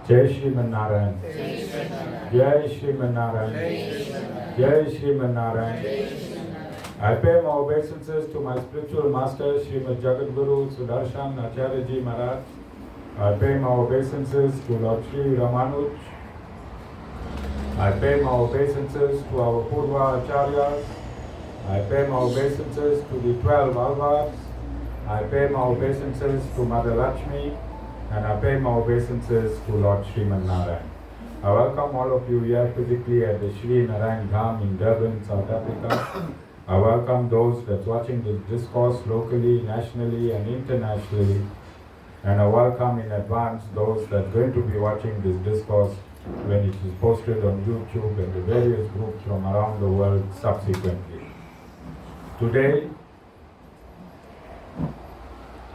Jai Shrimad Narayan. Jai Shrimad Narayan. Jai Shrimad Narayan. I pay my obeisances to my spiritual master, Srimad Jagadguru Sudarshan Acharya Maharaj. I pay my obeisances to Lord Sri Ramanuj. I pay my obeisances to our Purva Acharyas. I pay my obeisances to the 12 Alvars. I pay my obeisances to Mother Lakshmi. And I pay my obeisances to Lord Srimad Narayan. I welcome all of you here physically at the Sri Narayan Dham in Durban, South Africa. I welcome those that's watching this discourse locally, nationally and internationally. And I welcome in advance those that are going to be watching this discourse when it is posted on YouTube and the various groups from around the world subsequently. Today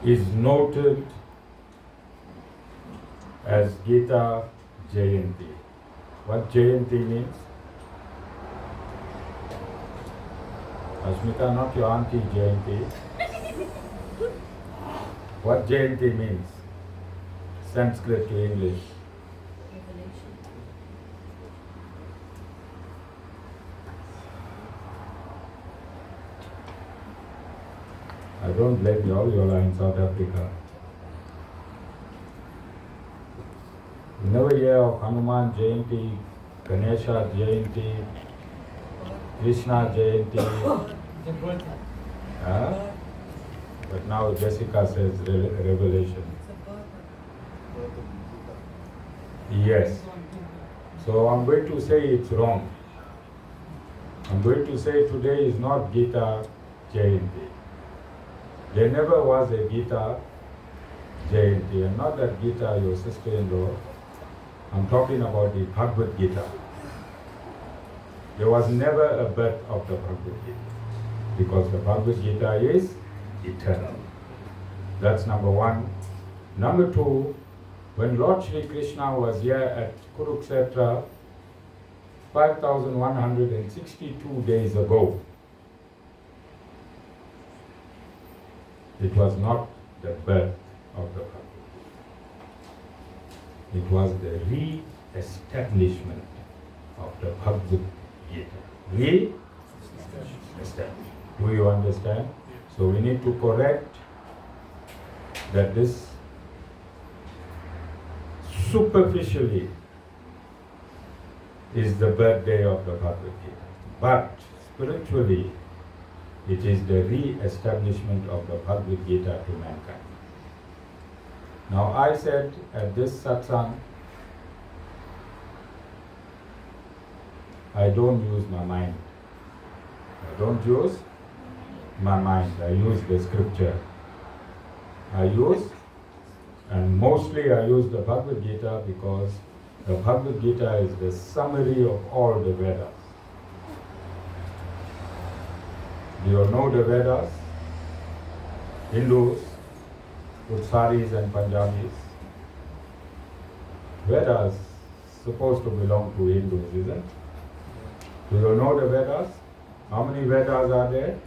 is noted as Gita Jayanti. What Jayanti means? Ashmita, not your auntie Jayanti. What Jayanti means? Sanskrit to English. I don't blame you, all you are in South Africa. You never hear of Hanuman Jayanti, Ganesha Jayanti, Krishna Jayanti. But now Jessica says revelation. Yes. So I'm going to say it's wrong. I'm going to say today is not Gita Jayanti. There never was a Gita Jayanti, and not that Gita, your sister-in-law. I'm talking about the Bhagavad-Gita. There was never a birth of the Bhagavad-Gita, because the Bhagavad-Gita is eternal. That's number one. Number two, when Lord Shri Krishna was here at Kurukshetra 5,162 days ago, it was not the birth of the Bhagavad. It was the re-establishment of the Bhagavad-Gita. Re-establishment. Do you understand? So we need to correct that this superficially is the birthday of the Bhagavad-Gita. But spiritually, it is the re-establishment of the Bhagavad-Gita to mankind. Now I said at this satsang, I don't use my mind. I don't use my mind. I use the scripture. And mostly I use the Bhagavad-Gita because the Bhagavad-Gita is the summary of all the Vedas. Do you know the Vedas? Hindus with saris and Punjabis. Vedas supposed to belong to Hindus, isn't it? Do you know the Vedas? How many Vedas are there?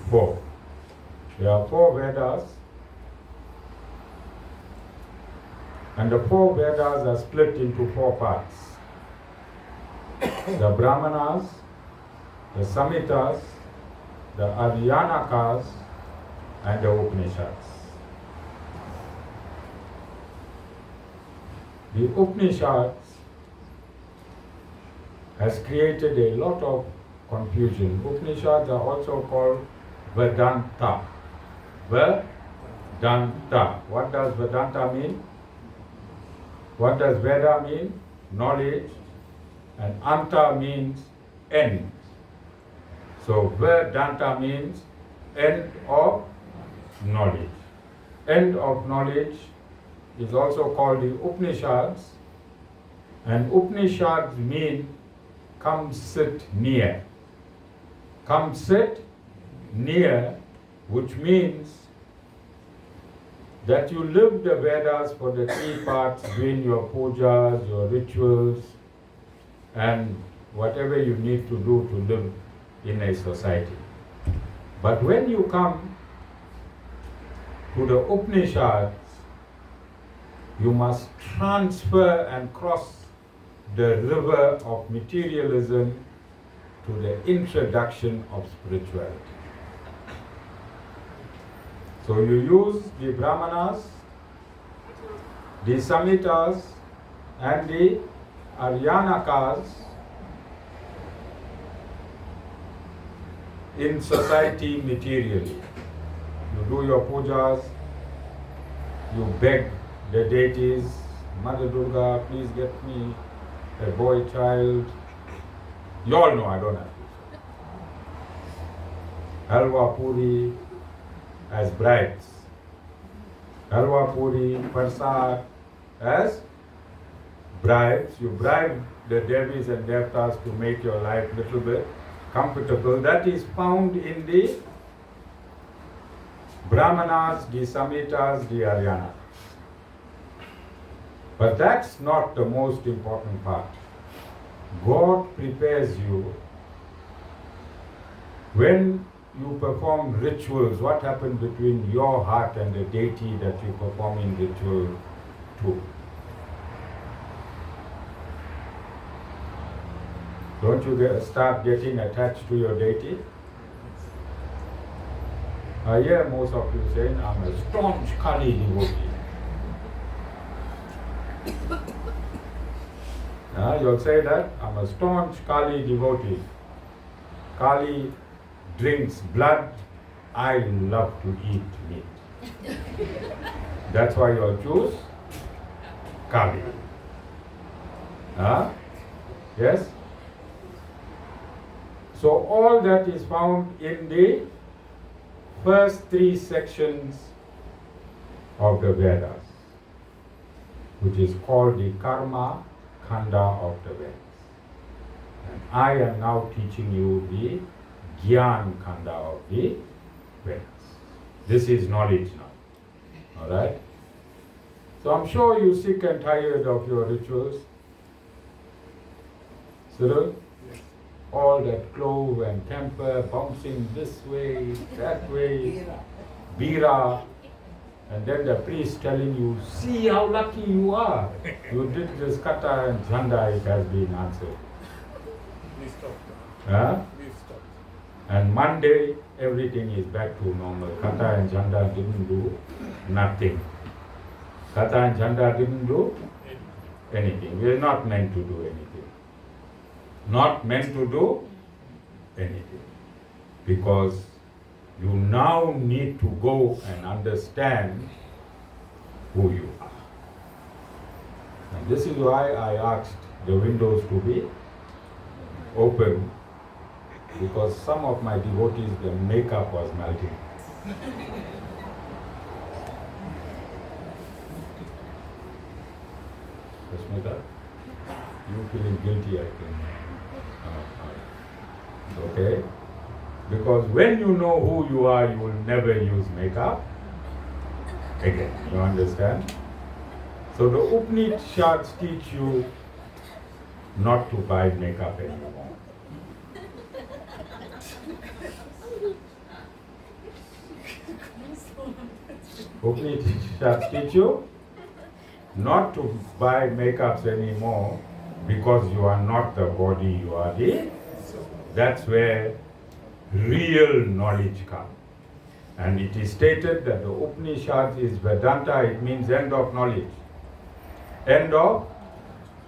4. There are 4 Vedas, and the 4 Vedas are split into 4 parts. The Brahmanas, the Samhitas, the Aryanakas, and the Upanishads. The Upanishads has created a lot of confusion. Upanishads are also called Vedanta. Vedanta. What does Vedanta mean? What does Veda mean? Knowledge. And Anta means end. So Vedanta means end of knowledge. End of knowledge is also called the Upanishads. And Upanishads mean come sit near. Come sit near, which means that you live the Vedas for the 3 parts, doing your pujas, your rituals, and whatever you need to do to live in a society. But when you come to the Upanishads, you must transfer and cross the river of materialism to the introduction of spirituality. So you use the Brahmanas, the Samhitas, and the Aryanakas in society materially. You do your pujas, you beg the deities, Mother Durga, please get me a boy child. You all know I don't have to. Halwa Puri as brides. Halwa Puri, Prasad as brides. You bribe the Devis and Devtas to make your life a little bit comfortable. That is found in the Brahmanas, the Samhitas, the Aryanas. But that's not the most important part. God prepares you when you perform rituals. What happens between your heart and the deity that you perform in ritual to? Don't you start getting attached to your deity? I hear most of you saying, I'm a staunch Kali devotee. You'll say that, I'm a staunch Kali devotee. Kali drinks blood, I love to eat meat. That's why you'll choose Kali. Yes? So all that is found in the first 3 sections of the Vedas, which is called the Karma Khanda of the Vedas. And I am now teaching you the Gyan Khanda of the Vedas. This is knowledge now. Alright? So I'm sure you're sick and tired of your rituals. Cyril? Yes. All that clove and camphor bouncing this way, that way, Bira. And then the priest telling you, see how lucky you are. You did this kata and jhanda, it has been answered. We stopped. Huh? We stopped. And Monday, everything is back to normal. Kata and jhanda didn't do nothing. Kata and jhanda didn't do anything. We are not meant to do anything. Not meant to do anything. Because you now need to go and understand who you are. And this is why I asked the windows to be open, because some of my devotees, the makeup was melting. Smita, you feeling guilty, I think. Okay? Because when you know who you are, you will never use makeup again. You understand? So the Upanishads teach you not to buy makeup anymore. Upanishads teach you not to buy makeups anymore, because you are not the body, you are the... That's where real knowledge comes. And it is stated that the Upanishads is Vedanta, it means end of knowledge. End of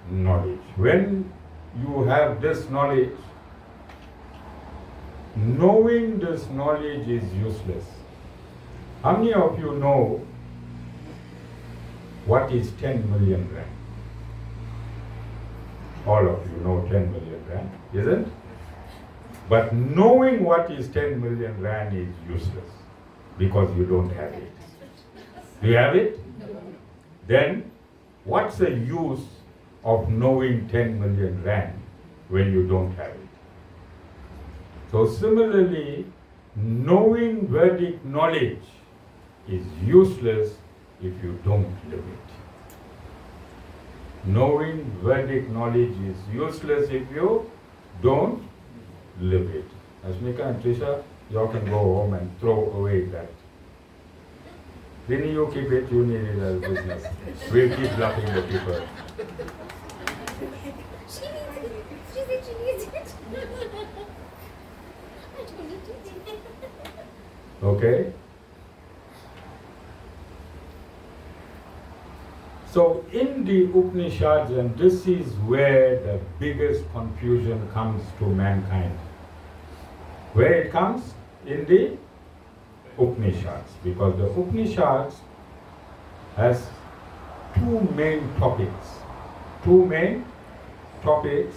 knowledge. When you have this knowledge, knowing this knowledge is useless. How many of you know what is 10 million rand? All of you know 10 million rand, isn't? But knowing what is 10 million rand is useless, because you don't have it. Do you have it? Then what's the use of knowing 10 million rand when you don't have it? So similarly, knowing Vedic knowledge is useless if you don't live it. Knowing Vedic knowledge is useless if you don't live it. Asmika and Trisha, you all can go home and throw away that Then you keep it, you need it as business. We'll keep bluffing the people. She needs it. She said she needs it. I don't need it. Okay? So in the Upanishads, and this is where the biggest confusion comes to mankind. Where it comes? In the Upanishads. Because the Upanishads has two main topics. Two main topics.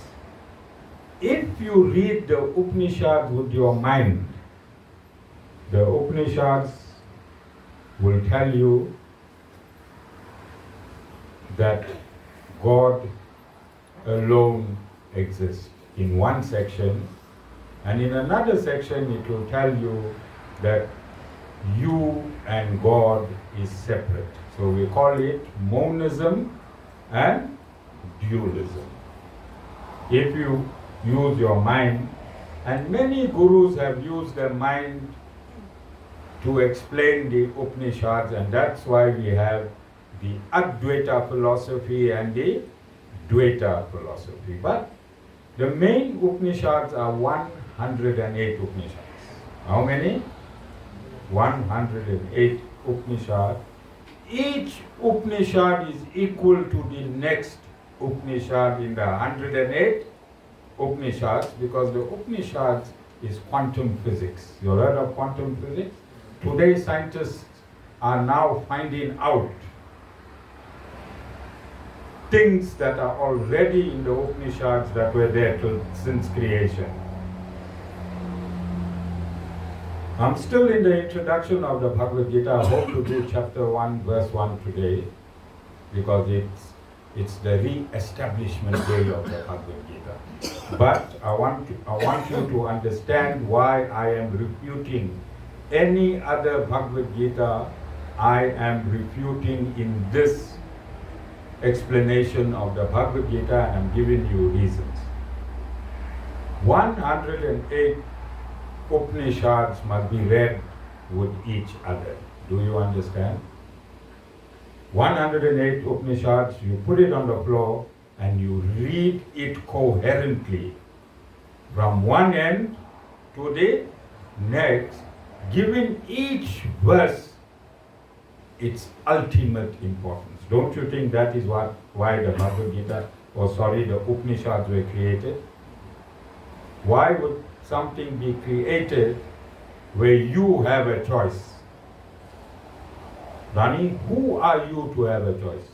If you read the Upanishads with your mind, the Upanishads will tell you that God alone exists in one section, and in another section it will tell you that you and God is separate. So we call it monism and dualism. If you use your mind, and many gurus have used their mind to explain the Upanishads, and that's why we have the Advaita philosophy and the Dvaita philosophy. But the main Upanishads are 108 Upanishads. How many? 108 Upanishads. Each Upanishad is equal to the next Upanishad in the 108 Upanishads, because the Upanishads is quantum physics. You heard of quantum physics? Today scientists are now finding out things that are already in the Upanishads that were there since creation. I'm still in the introduction of the Bhagavad Gita. I hope to do chapter 1, verse 1 today, because it's the re-establishment day of the Bhagavad Gita. But I want you to understand why I am refuting any other Bhagavad Gita. I am refuting in this explanation of the Bhagavad Gita, and I'm giving you reasons. 108 Upanishads must be read with each other. Do you understand? 108 Upanishads, you put it on the floor and you read it coherently from one end to the next, giving each verse its ultimate importance. Don't you think that is why the Bhagavad Gita, the Upanishads were created? Why would something be created where you have a choice? Rani, who are you to have a choice?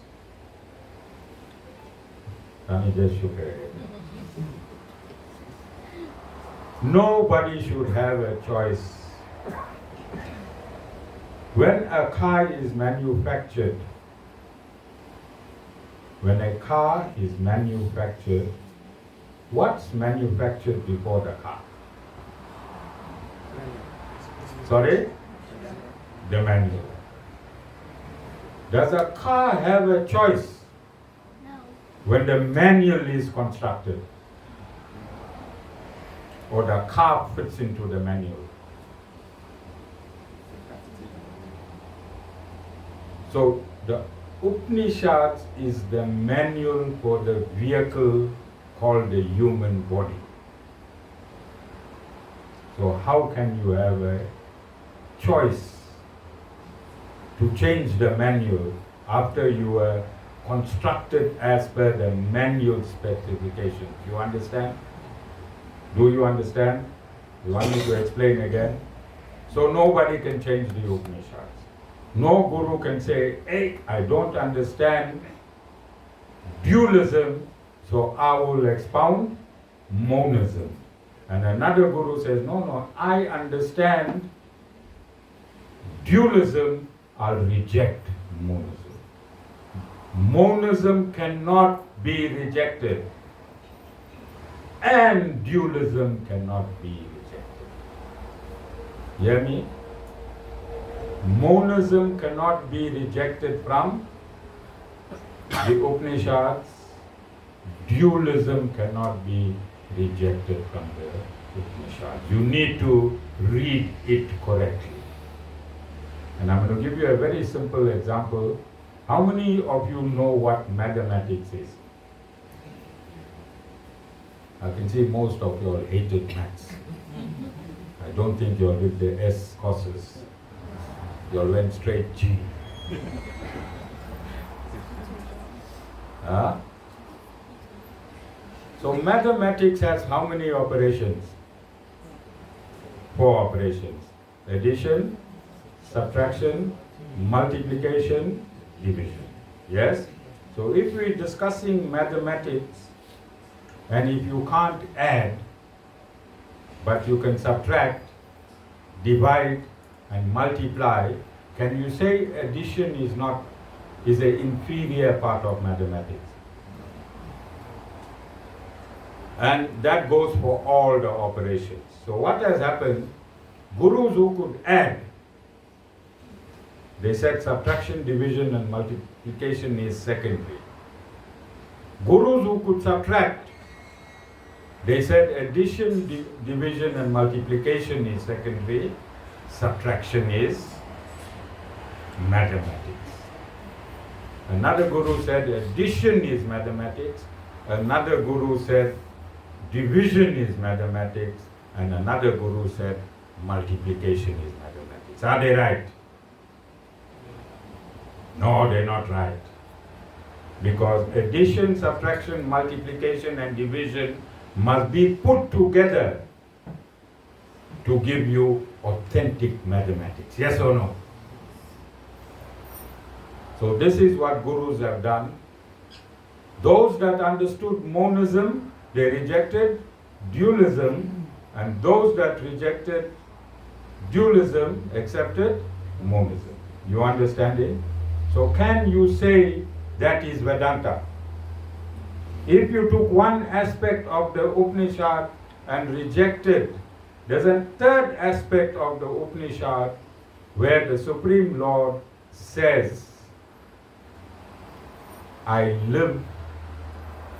Rani just shook her head. Nobody should have a choice. When a car is manufactured, what's manufactured before the car? Sorry? The manual. Does a car have a choice? No. When the manual is constructed? Or the car fits into the manual? So the Upanishads is the manual for the vehicle called the human body. So how can you have a choice to change the manual after you were constructed as per the manual specifications? You understand? Do you understand? You want me to explain again? So nobody can change the Upanishads. No guru can say, hey, I don't understand dualism, so I will expound monism. And another guru says, no, I understand dualism, I'll reject monism. Monism cannot be rejected, and dualism cannot be rejected. Hear me? Monism cannot be rejected from the Upanishads. Dualism cannot be rejected from the Upanishads. You need to read it correctly. And I'm going to give you a very simple example. How many of you know what mathematics is? I can see most of you all hated maths. I don't think you all did the S courses. You all went straight G. Huh? So mathematics has how many operations? 4 operations. Addition, subtraction, multiplication, division. Yes? So if we're discussing mathematics, and if you can't add, but you can subtract, divide, and multiply, can you say addition is an inferior part of mathematics? And that goes for all the operations. So what has happened, gurus who could add, they said subtraction, division and multiplication is secondary. Gurus who could subtract, they said addition, division and multiplication is secondary, subtraction is mathematics. Another guru said addition is mathematics, another guru said division is mathematics, and another guru said multiplication is mathematics. Are they right? No, they're not right. Because addition, subtraction, multiplication and division must be put together to give you authentic mathematics. Yes or no? So this is what gurus have done. Those that understood monism, they rejected dualism, and those that rejected dualism accepted monism. You understand it? So can you say that is Vedanta? If you took one aspect of the Upanishad and rejected, there's a third aspect of the Upanishad where the Supreme Lord says, I live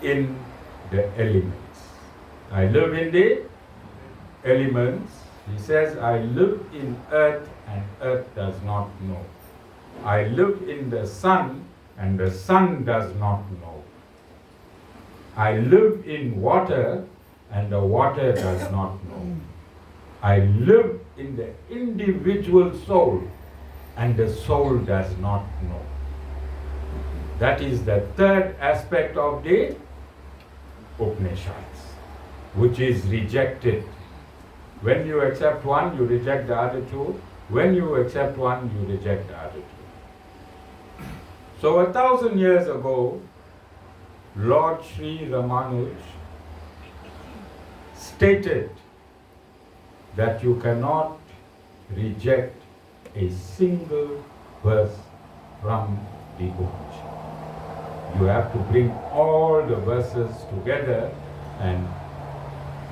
in the elements. I live in the elements. He says, I live in earth and earth does not know. I live in the sun and the sun does not know. I live in water and the water does not know. I live in the individual soul and the soul does not know. That is the third aspect of the Upanishads, which is rejected. When you accept one, you reject the other two. When you accept one, you reject the other two. So 1,000 years ago, Lord Sri Ramanuj stated that you cannot reject a single verse from the Upanishad. You have to bring all the verses together and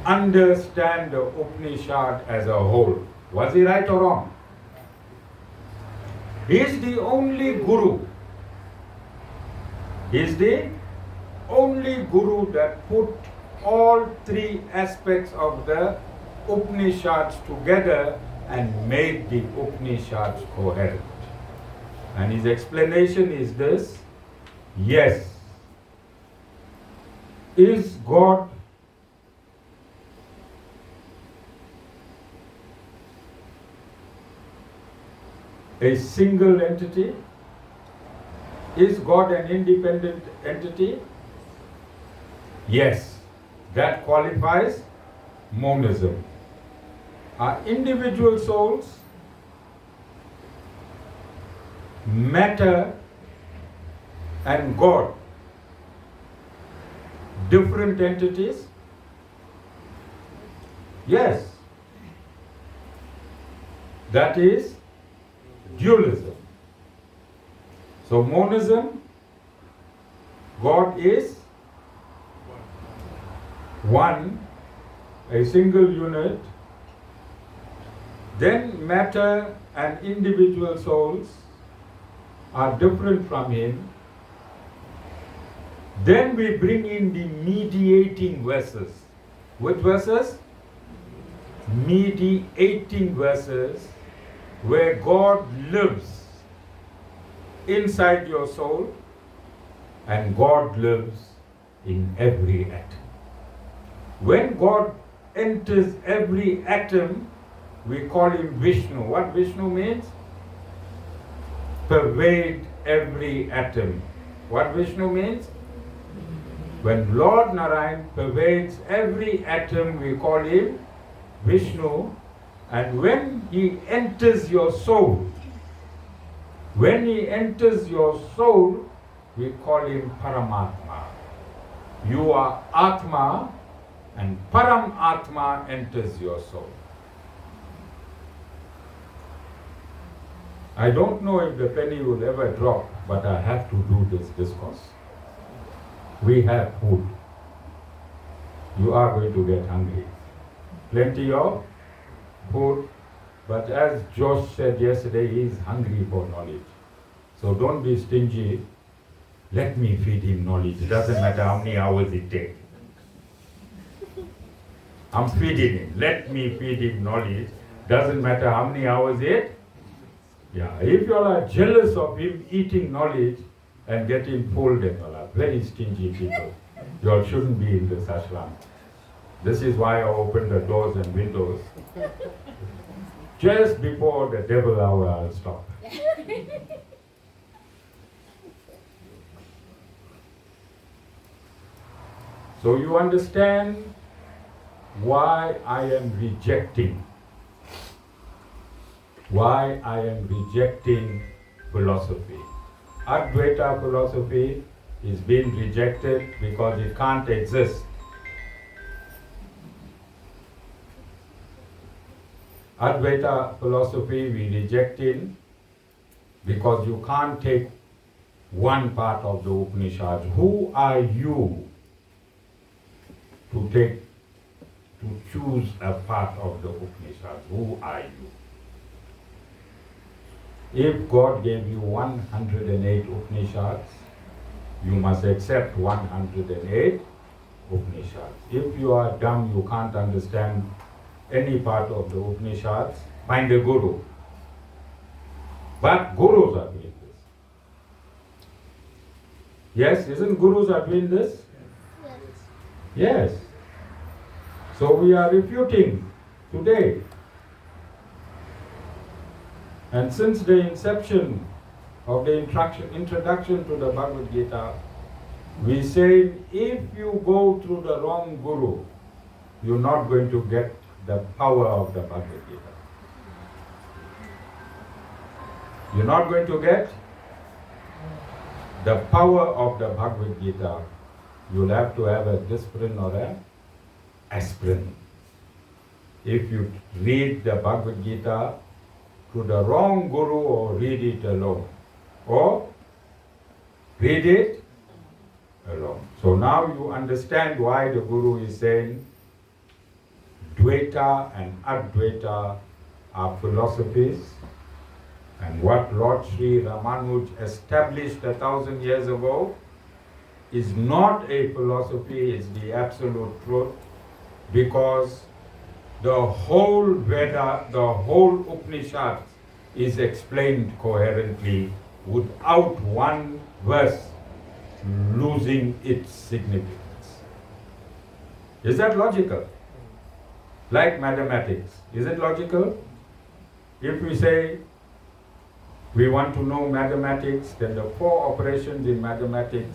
understand the Upanishad as a whole. Was he right or wrong? He is the only guru. He is the only guru that put all 3 aspects of the Upanishads together and made the Upanishads coherent. And his explanation is this: yes, is God a single entity? Is God an independent entity? Yes, that qualifies monism. Are individual souls, matter and God different entities? Yes. That is dualism. So monism, God is one, a single unit. Then matter and individual souls are different from him. Then we bring in the mediating verses. Which verses? Mediating verses, where God lives inside your soul and God lives in every atom. When God enters every atom, we call him Vishnu. What Vishnu means? Pervade every atom. What Vishnu means? When Lord Narayan pervades every atom, we call him Vishnu. And when he enters your soul, we call him Paramatma. You are Atma, and Paramatma enters your soul. I don't know if the penny will ever drop, but I have to do this discourse. We have food. You are going to get hungry. Plenty of food, but as Josh said yesterday, he is hungry for knowledge. So don't be stingy. Let me feed him knowledge. It doesn't matter how many hours it takes. I'm feeding him. Let me feed him knowledge. Doesn't matter how many hours it. Yeah, if you all are jealous of him eating knowledge and getting full, then you all are very stingy people. You all shouldn't be in this ashram. This is why I open the doors and windows. Just before the devil hour, I'll stop. So you understand why I am rejecting philosophy. Advaita philosophy is being rejected because it can't exist. Advaita philosophy we reject it because you can't take one part of the Upanishads. Who are you to choose a part of the Upanishads? Who are you? If God gave you 108 Upanishads, you must accept 108 Upanishads. If you are dumb, you can't understand any part of the Upanishads, find a guru. But gurus are doing this. Yes, isn't gurus are doing this? Yes. So we are refuting today. And since the inception of the introduction to the Bhagavad-Gita, we say if you go through the wrong guru, you're not going to get the power of the Bhagavad-Gita. You're not going to get the power of the Bhagavad-Gita. You'll have to have a discipline or an aspirin. If you read the Bhagavad-Gita to the wrong guru, or read it alone, or read it alone. So now you understand why the guru is saying Dvaita and Advaita are philosophies, and what Lord Sri Ramanuj established 1,000 years ago is not a philosophy, it's the absolute truth, because the whole Veda, the whole Upanishads is explained coherently without one verse losing its significance. Is that logical? Like mathematics, is it logical? If we say we want to know mathematics, then the 4 operations in mathematics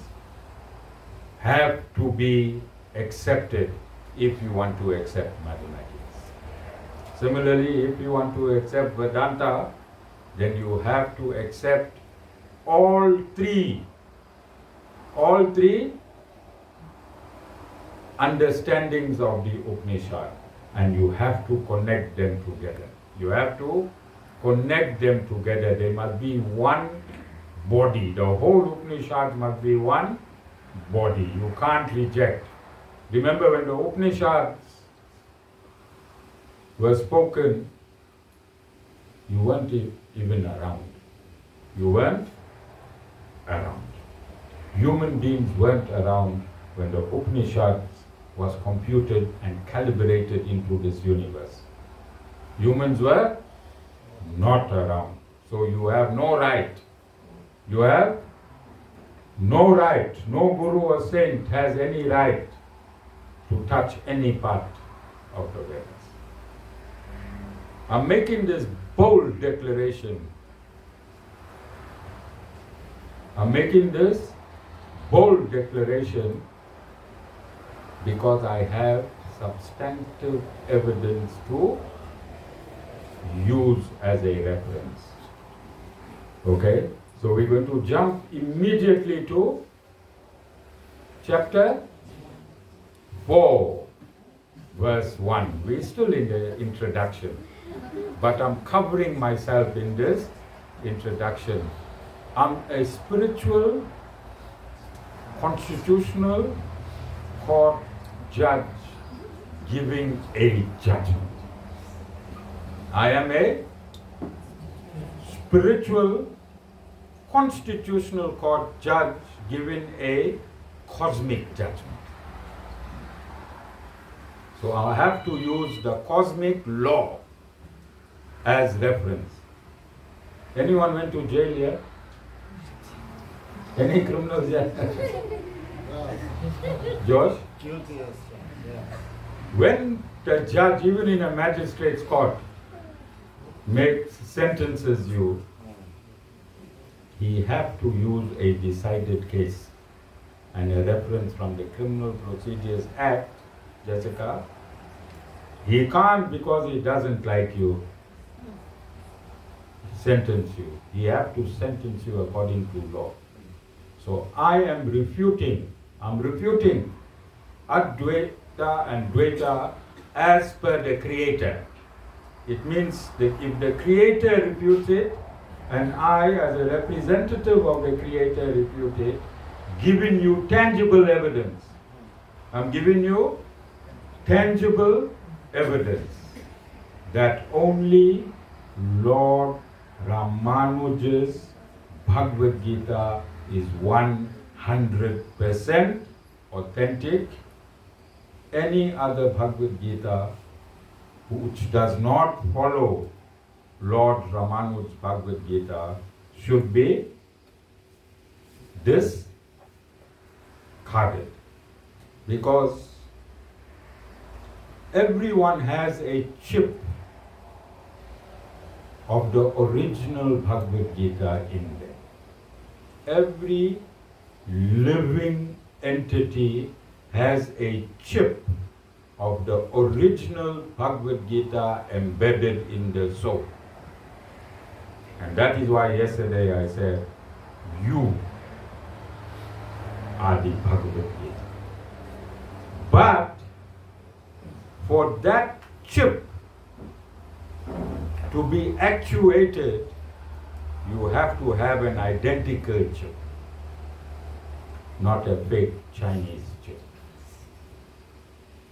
have to be accepted if you want to accept mathematics. Similarly, if you want to accept Vedanta, then you have to accept all three understandings of the Upanishad, and you have to connect them together. You have to connect them together. They must be one body. The whole Upanishad must be one body. You can't reject. Remember when the Upanishads were spoken, you weren't even around. You weren't around. Human beings weren't around when the Upanishads was computed and calibrated into this universe. Humans were not around. So you have no right. You have no right. No guru or saint has any right to touch any part of the Vedas. I'm making this bold declaration. I'm making this bold declaration because I have substantive evidence to use as a reference. Okay? So we're going to jump immediately to chapter 4, verse 1. We're still in the introduction, but I'm covering myself in this introduction. I'm a spiritual, constitutional court judge giving a judgment. I am a spiritual, constitutional court judge giving a cosmic judgment. So I have to use the cosmic law as reference. Anyone went to jail here? Any criminals yet? Josh? Guilty, yes. Yeah. When the judge, even in a magistrate's court, makes sentences you, he have to use a decided case and a reference from the Criminal Procedures Act, Jessica. He can't, because he doesn't like you, sentence you. He have to sentence you according to law. So I am refuting Advaita and Dvaita as per the Creator. It means that if the Creator refutes it, and I as a representative of the Creator refute it, giving you tangible evidence. I'm giving you tangible evidence that only Lord Ramanuj's Bhagavad Gita is 100% authentic. Any other Bhagavad Gita which does not follow Lord Ramanuj's Bhagavad Gita should be discarded, because everyone has a chip of the original Bhagavad Gita in them. Every living entity has a chip of the original Bhagavad Gita embedded in the soul. And that is why yesterday I said, you are the Bhagavad Gita. But for that chip to be actuated, you have to have an identical chip, not a fake Chinese chip.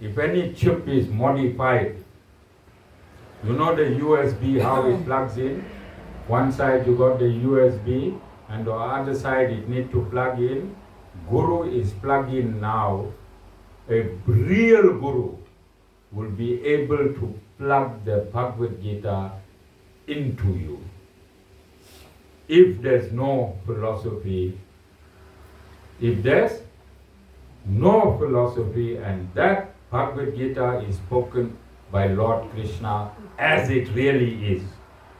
If any chip is modified, you know the USB, how it plugs in? One side you got the USB, and the other side it needs to plug in. Guru is plugged in now. A real Guru will be able to plug the Bhagavad Gita into you. If there's no philosophy, and that Bhagavad Gita is spoken by Lord Krishna as it really is,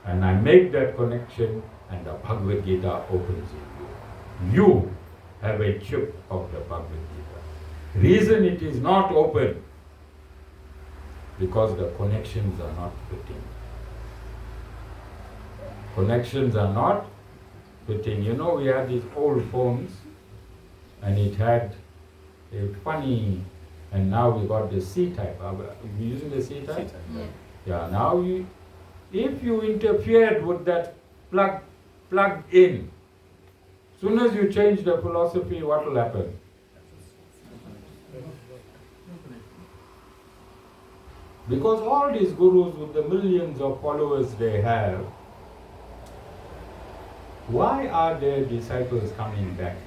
and I make that connection, and the Bhagavad Gita opens in you. You have a chip of the Bhagavad Gita. Reason it is not open, because the connections are not fitting. Connections are not fitting. You know, we had these old phones, and it had a funny, and now we got the C-type. Are you using the C-type? C-type, yeah. Yeah, now if you interfered with that plug in, soon as you change the philosophy, what will happen? Because all these gurus with the millions of followers they have, why are their disciples coming back?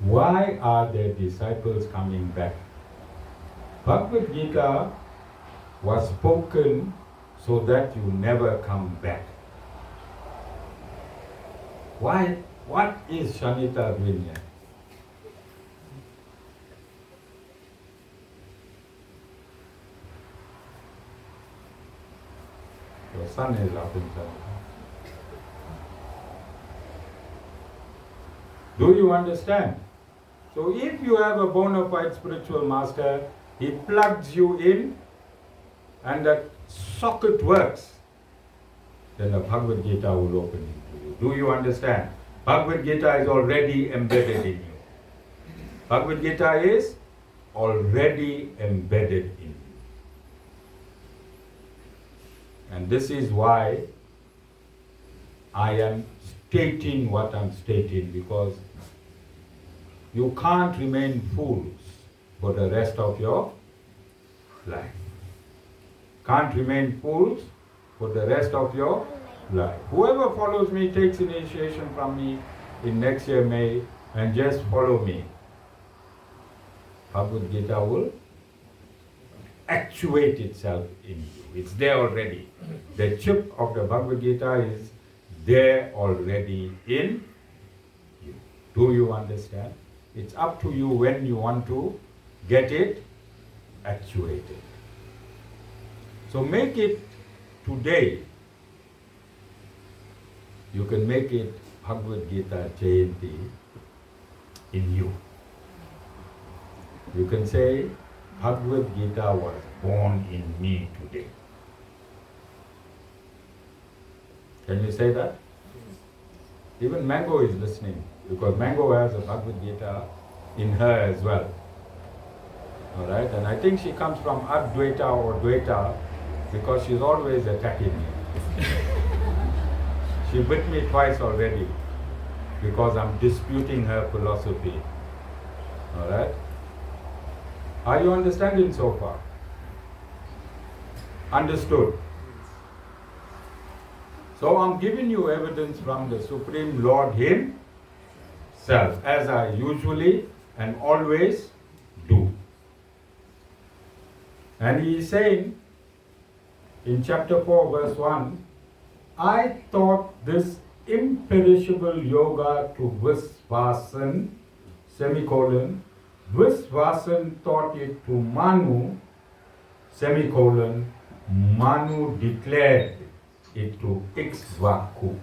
Why are their disciples coming back? Bhagavad Gita was spoken so that you never come back. Why? What is Shanita doing here? Your son is laughing, Shanita. Do you understand? So if you have a bona fide spiritual master, he plugs you in and that socket works, then the Bhagavad Gita will open into you. Do you understand? Bhagavad Gita is already embedded in you. Bhagavad Gita is already embedded in you. And this is why I am stating what I'm stating, because you can't remain fools for the rest of your life. Can't remain fools for the rest of your life. Whoever follows me takes initiation from me in next year May, and just follow me. Bhagavad Gita will actuate itself in you. It's there already. The chip of the Bhagavad Gita is there already in you. Do you understand? It's up to you when you want to get it actuated. So make it today. You can make it Bhagavad Gita Jayanti in you. You can say, Bhagavad Gita was born in me today. Can you say that? Even Mango is listening, because Mango has a Bhagavad Gita in her as well. Alright, and I think she comes from Advaita or Dvaita, because she's always attacking me. She bit me twice already, because I'm disputing her philosophy. Alright? Are you understanding so far? Understood? So I'm giving you evidence from the Supreme Lord Himself, as I usually and always do. And He is saying in chapter 4, verse 1, I taught this imperishable yoga to Visvasan, semicolon. Visvasan taught it to Manu, semicolon. Manu declared it to Ikshvaku.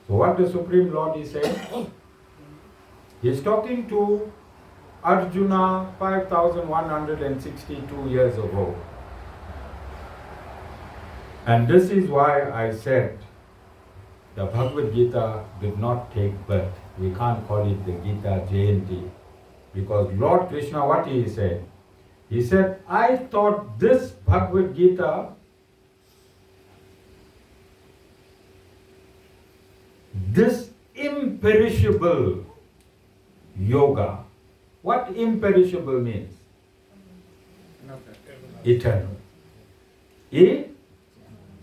So what the Supreme Lord is saying? He is talking to Arjuna 5,162 years ago. And this is why I said the Bhagavad Gita did not take birth. We can't call it the Gita Jayanti. Because Lord Krishna, what He said? He said, I taught this Bhagavad Gita, this imperishable yoga. What imperishable means? Eternal.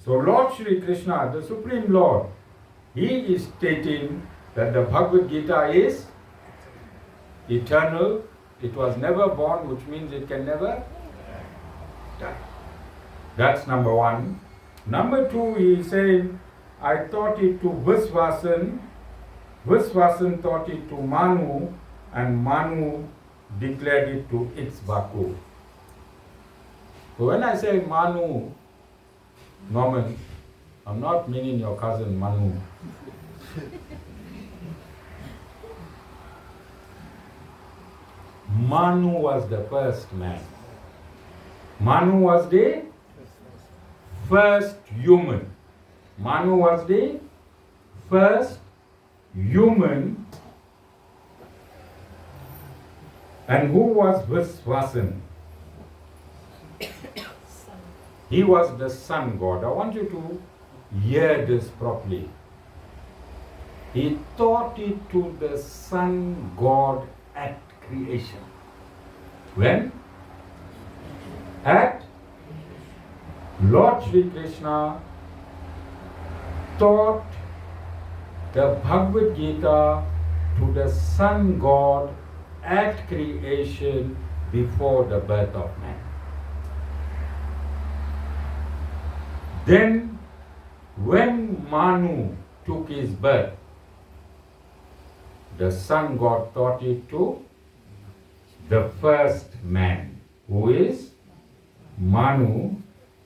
So Lord Shri Krishna, the Supreme Lord, He is stating that the Bhagavad Gita is eternal. It was never born, which means it can never die. That's number one. Number two, He is saying, I taught it to Visvasan. Visvasan taught it to Manu, and Manu declared it to Ikshvaku. So when I say Manu, Norman, I'm not meaning your cousin Manu. Manu was the first man. Manu was the first human. Manu was the first human. And who was Visvasan? He was the sun god. I want you to hear this properly. He taught it to the sun god at creation. When? At Lord Shri Krishna taught the Bhagavad Gita to the sun god at creation before the birth of man. Then, when Manu took his birth, the sun god taught it to the first man, who is Manu,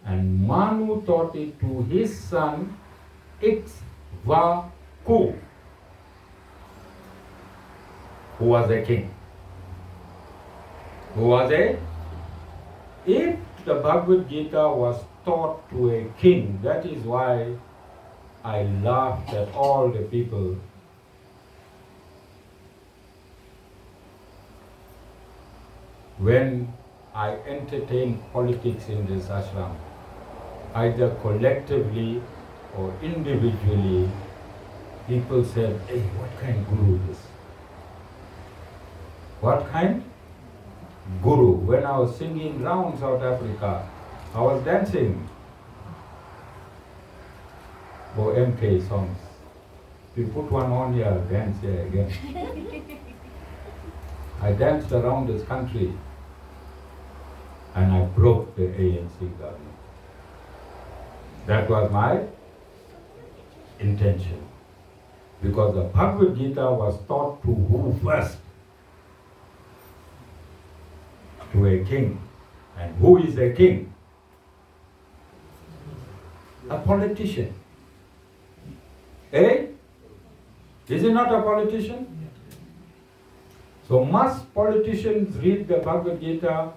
and Manu taught it to his son Ikshvaku, who was a king. If the Bhagavad Gita was taught to a king, that is why I laughed at all the people when I entertain politics in this ashram, either collectively or individually. People said, hey, what kind of guru is this? What kind? Guru. When I was singing round South Africa, I was dancing for MK songs. If you put one on here, I'll dance here again. I danced around this country and I broke the ANC government. That was my intention. Because the Bhagavad Gita was taught to who first? To a king. And who is a king? A politician. Eh? Is he not a politician? So must politicians read the Bhagavad Gita?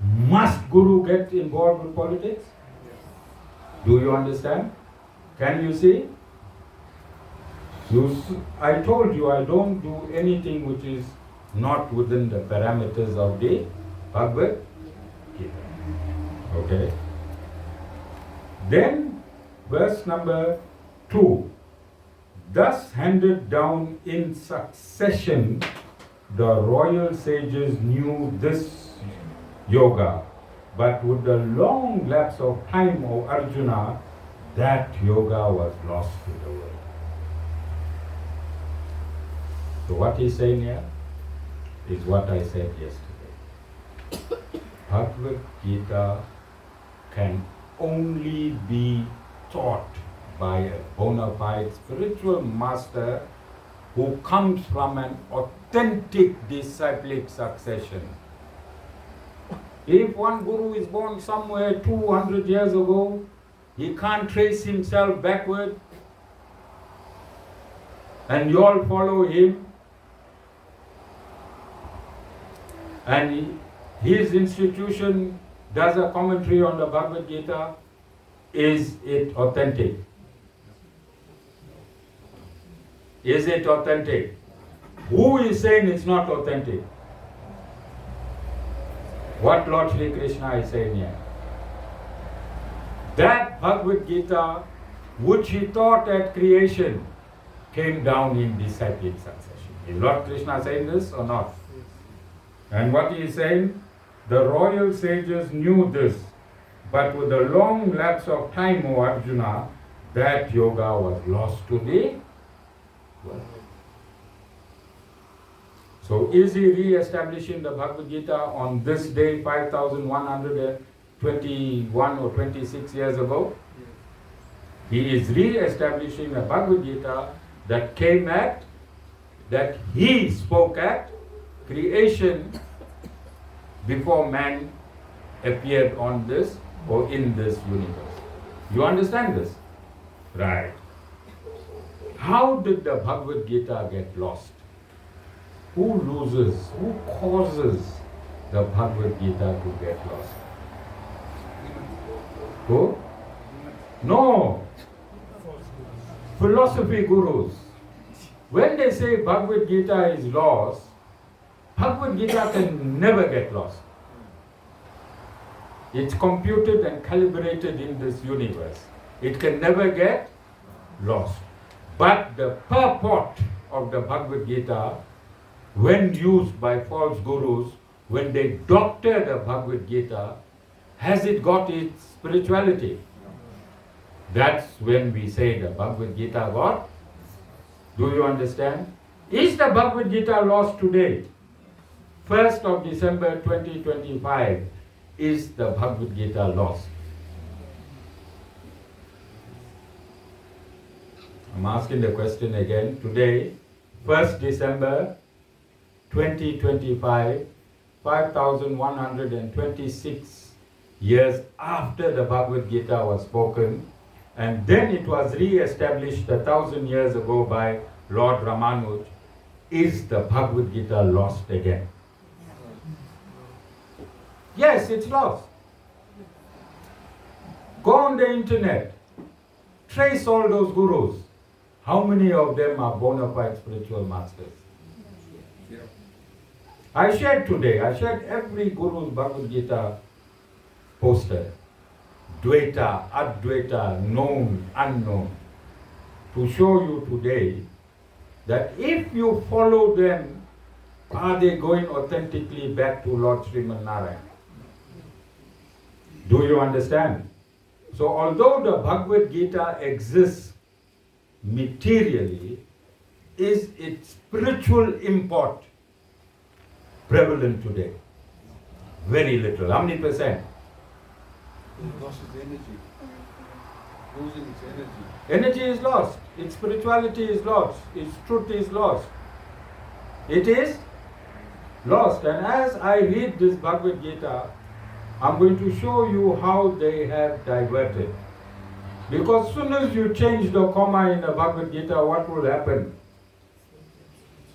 Must Guru get involved with politics? Do you understand? Can you see? I told you I don't do anything which is not within the parameters of the Bhagavad Gita. Okay? Then, verse number 2. Thus handed down in succession, the royal sages knew this yoga, but with the long lapse of time, O Arjuna, that yoga was lost to the world. So what he's saying here is what I said yesterday. Bhagavad Gita can only be taught by a bona fide spiritual master who comes from an authentic disciplic succession. If one guru is born somewhere 200 years ago, he can't trace himself backward, and you all follow him, and his institution does a commentary on the Bhagavad Gita. Is it authentic? Is it authentic? Who is saying it's not authentic? What Lord Sri Krishna is saying here. That Bhagavad Gita, which he taught at creation, came down in disciplic succession. Is Lord Krishna saying this or not? And what he is saying, the royal sages knew this, but with the long lapse of time, O Arjuna, that yoga was lost to the world. So is he re-establishing the Bhagavad Gita on this day, 5,121 or 26 years ago? He is re-establishing a Bhagavad Gita that came at, that he spoke at creation before man appeared on this or in this universe. You understand this? Right. How did the Bhagavad Gita get lost? Who loses? Who causes the Bhagavad Gita to get lost? Who? No. Philosophy gurus. When they say Bhagavad Gita is lost, Bhagavad Gita can never get lost. It's computed and calibrated in this universe. It can never get lost. But the purport of the Bhagavad Gita, when used by false gurus, when they doctor the Bhagavad Gita, has it got its spirituality? That's when we say the Bhagavad Gita got. Do you understand? Is the Bhagavad Gita lost today? 1st of December 2025, is the Bhagavad Gita lost? I'm asking the question again. Today, 1st December 2025, 5126 years after the Bhagavad Gita was spoken, and then it was re-established 1,000 years ago by Lord Ramanuj. Is the Bhagavad Gita lost again? Yes, it's lost. Go on the internet, trace all those gurus. How many of them are bona fide spiritual masters? I shared every guru's Bhagavad Gita poster. Dvaita, Advaita, known, unknown. To show you today that if you follow them, are they going authentically back to Lord Srimad Narayan? Do you understand? So although the Bhagavad Gita exists materially, is its spiritual import prevalent today? Very little. How many percent? It lost its energy. Losing its energy. Energy is lost. Its spirituality is lost. Its truth is lost. It is lost. And as I read this Bhagavad Gita, I'm going to show you how they have diverted. Because as soon as you change the comma in the Bhagavad Gita, what will happen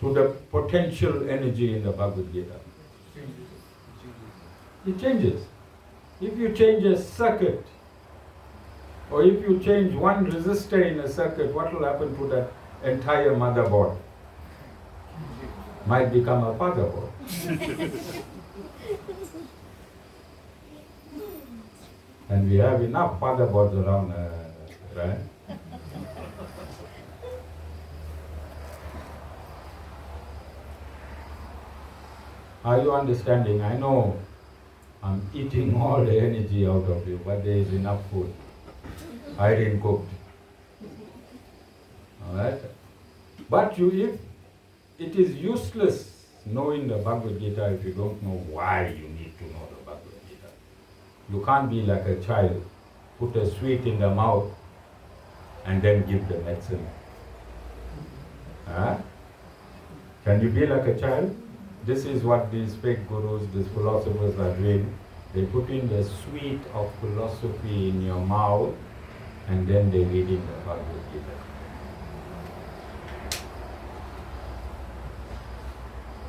to the potential energy in the Bhagavad Gita? It changes. If you change a circuit, or if you change one resistor in a circuit, what will happen to that entire motherboard? Might become a fatherboard. And we have enough fatherboards around, right? Are you understanding? I know I'm eating all the energy out of you, but there is enough food. Irene cooked. Alright? But if it is useless knowing the Bhagavad Gita if you don't know why you need to know the Bhagavad Gita. You can't be like a child, put a sweet in the mouth and then give the medicine. Huh? Can you be like a child? This is what these fake gurus, these philosophers are doing. They put in the sweet of philosophy in your mouth and then they read in the Bhagavad Gita.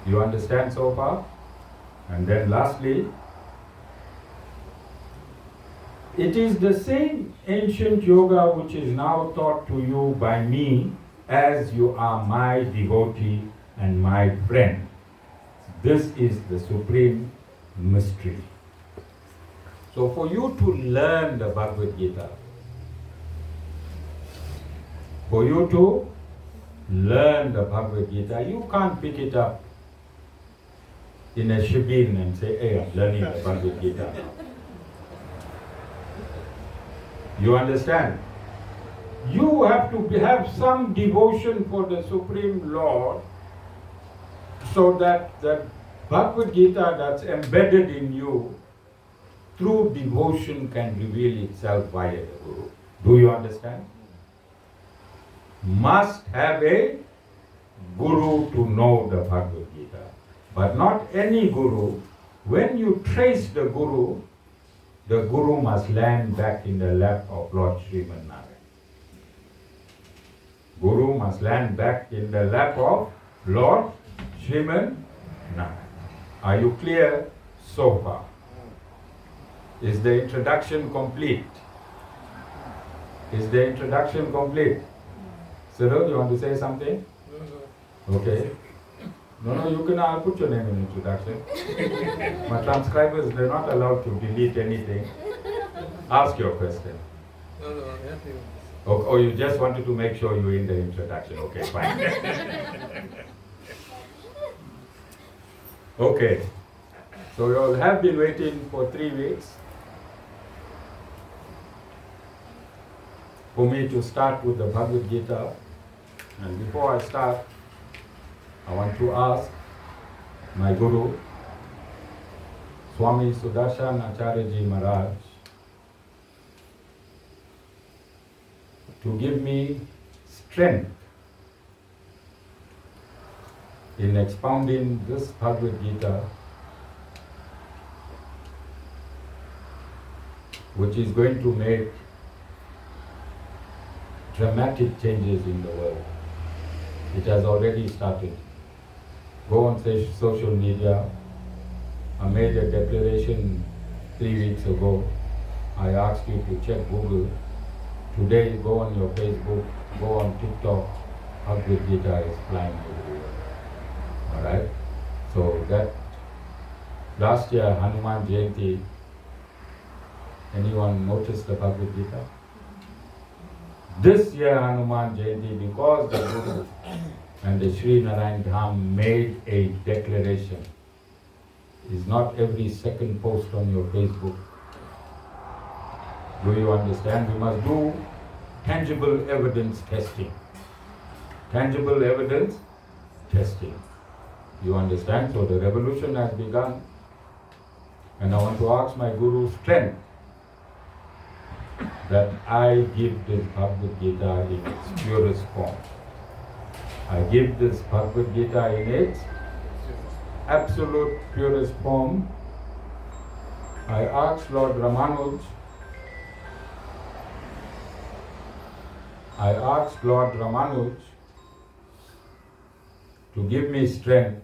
You understand so far? And then lastly, it is the same ancient yoga which is now taught to you by me as you are my devotee and my friend. This is the supreme mystery. So for you to learn the Bhagavad Gita, you can't pick it up in a shibin and say, hey, I'm learning the Bhagavad Gita now. You understand? You have to have some devotion for the Supreme Lord so that the Bhagavad Gita that's embedded in you through devotion can reveal itself via the Guru. Do you understand? Must have a Guru to know the Bhagavad Gita. But not any Guru. When you trace the Guru must land back in the lap of Lord Srimad Narayan. Guru must land back in the lap of Lord Srimad Narayan. Are you clear so far? Is the introduction complete? Is the introduction complete? Cyril, you want to say something? Okay. No, you can, I'll put your name in introduction. My transcribers, they're not allowed to delete anything. Ask your question. No, I'm happy. Or you just wanted to make sure you're in the introduction. Okay, fine. Okay. So you all have been waiting for 3 weeks for me to start with the Bhagavad Gita. And before I start, I want to ask my Guru, Swami Sudarshan Acharya Maharaj, to give me strength in expounding this Bhagavad Gita, which is going to make dramatic changes in the world. It has already started. Go on social media. I made a declaration 3 weeks ago. I asked you to check Google. Today, go on your Facebook, go on TikTok. Bhagavad Gita is flying everywhere. Alright? So that last year, Hanuman Jayanti, anyone noticed the Bhagavad Gita? This year, Hanuman Jayanti, because the Guru and the Sri Narayan Dham made a declaration. It's not every second post on your Facebook. Do you understand? We must do tangible evidence testing. Tangible evidence testing. You understand? So the revolution has begun. And I want to ask my Guru strength that I give this Bhagavad Gita in its purest form. I give this Bhagavad Gita in its absolute purest form. I ask Lord Ramanuj, to give me strength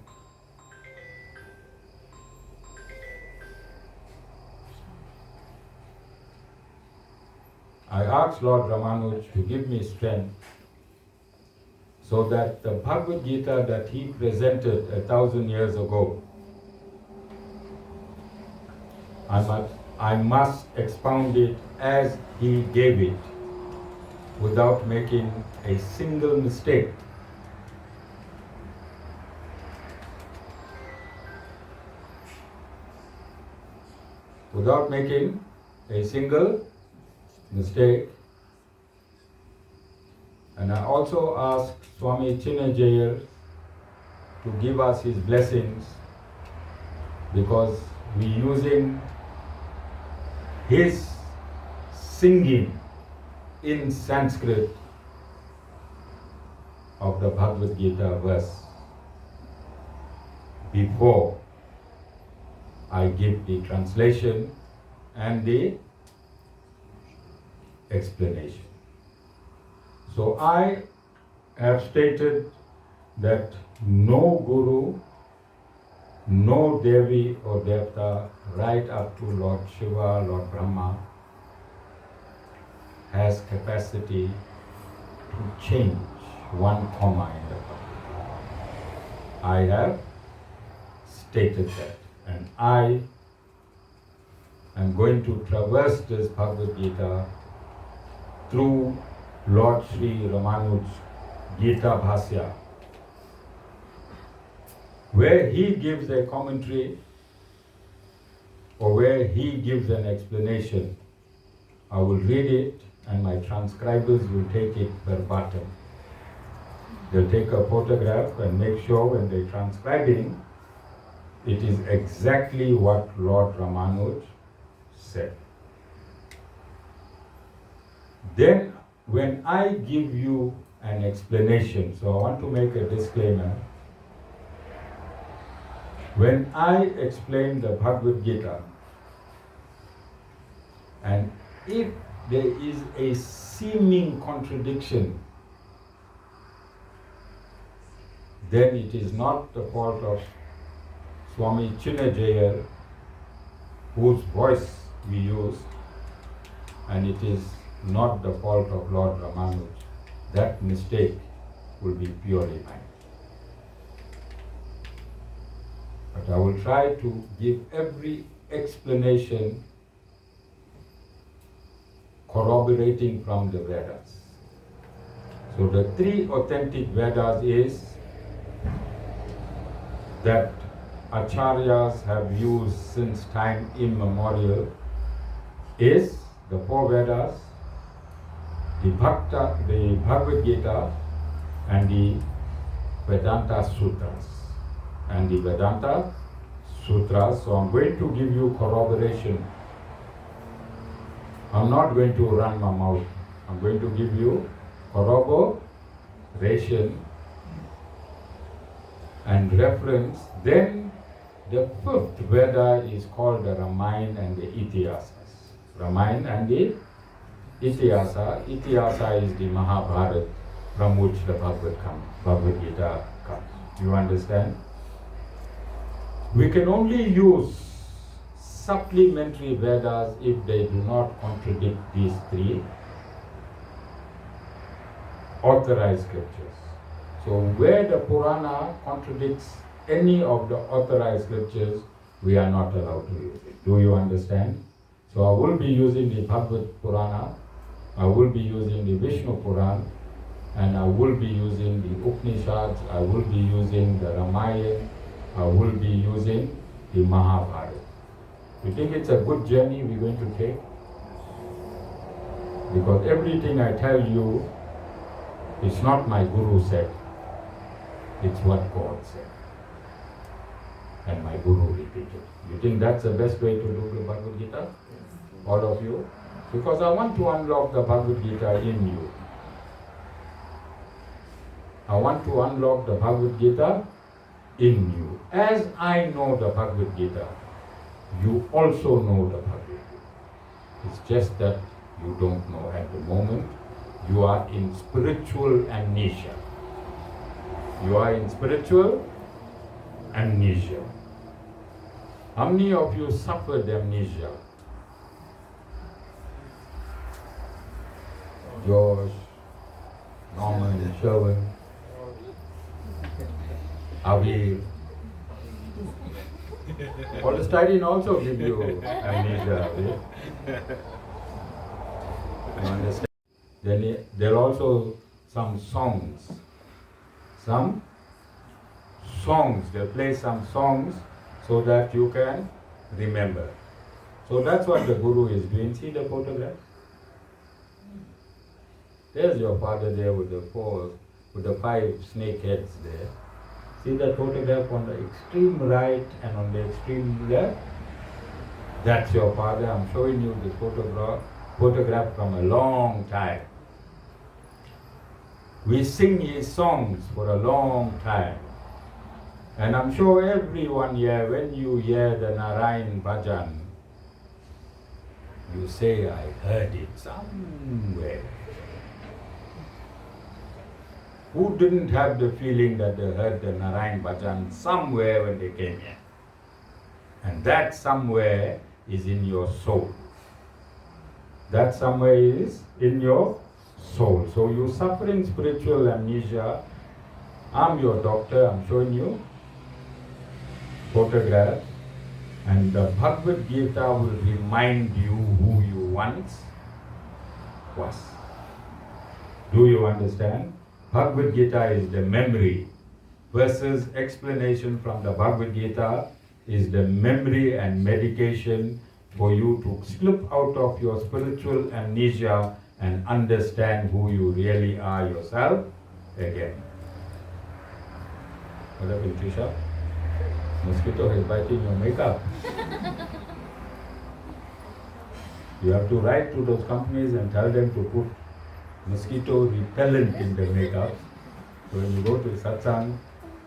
so that the Bhagavad Gita that he presented 1,000 years ago, I must expound it as he gave it, without making a single mistake. Without making a single mistake. And I also ask Swami Chinnajaya to give us his blessings, because we're using his singing in Sanskrit of the Bhagavad Gita verse before I give the translation and the explanation. So I have stated that no Guru, no Devi or Devta, right up to Lord Shiva, Lord Brahma, has capacity to change one comma in the Bhagavad. I have stated that, and I am going to traverse this Bhagavad Gita through Lord Sri Ramanuj Gita Bhasya, where he gives a commentary or where he gives an explanation. I will read it and my transcribers will take it verbatim. They'll take a photograph and make sure when they're transcribing, it is exactly what Lord Ramanuj said. Then when I give you an explanation, so I want to make a disclaimer. When I explain the Bhagavad Gita, and if there is a seeming contradiction, then it is not the fault of Swami Chinnajaya, whose voice we use, and it is not the fault of Lord Ramanuj. That mistake will be purely mine. But I will try to give every explanation corroborating from the Vedas. So the three authentic Vedas is that Acharyas have used since time immemorial is the four Vedas, the Bhagavad Gita, and the Vedanta Sutras. And the Vedanta Sutras, so I'm going to give you corroboration. I'm not going to run my mouth. I'm going to give you corroboration. ration and reference, then the fifth Veda is called the Ramayana and the Itihasas. Ramayana and the Itihasa. Itihasa is the Mahabharata from which the Bhagavad Gita comes. You understand? We can only use supplementary Vedas if they do not contradict these three authorized scriptures. So where the Purana contradicts any of the authorized scriptures, we are not allowed to use it. Do you understand? So I will be using the Bhagavad Purana, I will be using the Vishnu Puran, and I will be using the Upanishads, I will be using the Ramayana, I will be using the Mahabharata. You think it's a good journey we're going to take? Because everything I tell you, it's not my Guru said, it's what God said. And my Guru repeated. You think that's the best way to do the Bhagavad Gita? All of you? Because I want to unlock the Bhagavad Gita in you. I want to unlock the Bhagavad Gita in you. As I know the Bhagavad Gita, you also know the Bhagavad Gita. It's just that you don't know at the moment. You are in spiritual amnesia. You are in spiritual amnesia. How many of you suffered amnesia? George, Norman, Sherwin, Avi. Polystyrene also give you amnesia. You understand? Then there are also some songs. They play some songs so that you can remember. So that's what the Guru is doing. See the photograph? There's your father there with the 5 snake heads there. See that photograph on the extreme right and on the extreme left? That's your father. I'm showing you this photograph from a long time. We sing his songs for a long time. And I'm sure everyone here, when you hear the Narayan Bhajan, you say, I heard it somewhere. Who didn't have the feeling that they heard the Narayan Bhajan somewhere when they came here? And that somewhere is in your soul. That somewhere is in your soul. So you're suffering spiritual amnesia. I'm your doctor, I'm showing you photographs. And the Bhagavad Gita will remind you who you once was. Do you understand? Bhagavad Gita is the memory versus explanation from the Bhagavad Gita is the memory and medication for you to slip out of your spiritual amnesia and understand who you really are yourself again. What happened, Trisha? Mosquito is biting your makeup. You have to write to those companies and tell them to put mosquito repellent in the makeup. So when you go to satsang,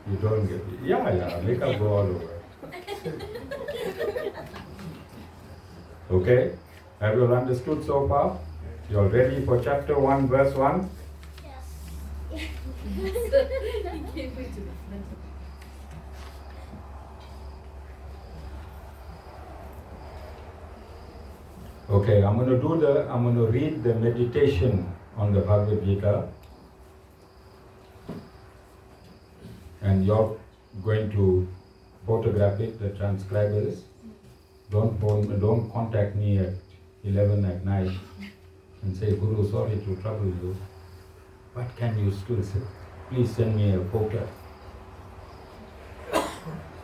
you don't get it. Yeah, makeup go all over. Okay? Have you all understood so far? You all ready for chapter 1, verse 1? Yes. Okay, I'm going to read the meditation on the Bhagavad Gita. And you're going to photograph it, the transcribers. Don't contact me at 11 at night and say, Guru, sorry to trouble you. What can you still say? Please send me a photo.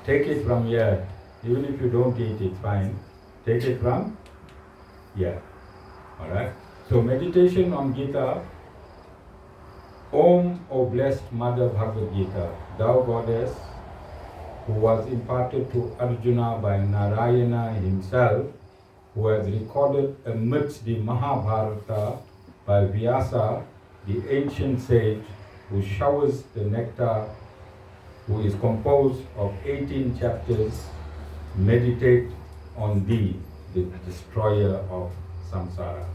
Take it from here. Even if you don't eat it, fine. Take it from here. Alright? So meditation on Gita. Om, O blessed Mother Bhagavad Gita, thou goddess, who was imparted to Arjuna by Narayana himself, who has recorded amidst the Mahabharata by Vyasa, the ancient sage, who showers the nectar, who is composed of 18 chapters, meditate on thee, the destroyer of samsara.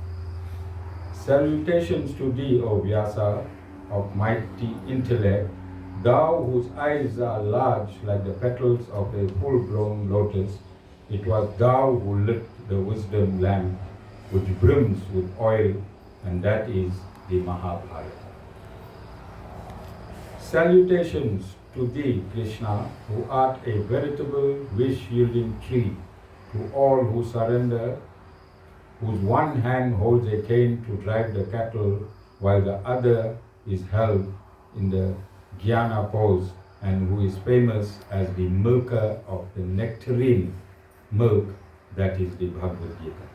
Salutations to thee, O Vyasa, of mighty intellect, thou whose eyes are large like the petals of a full-blown lotus. It was thou who lit the wisdom lamp which brims with oil, and that is the Mahabharata. Salutations to thee, Krishna, who art a veritable wish-yielding tree to all who surrender, whose one hand holds a cane to drive the cattle, while the other is held in the Jnana pose, and who is famous as the milker of the nectarine milk, that is the Bhagavad-Gita.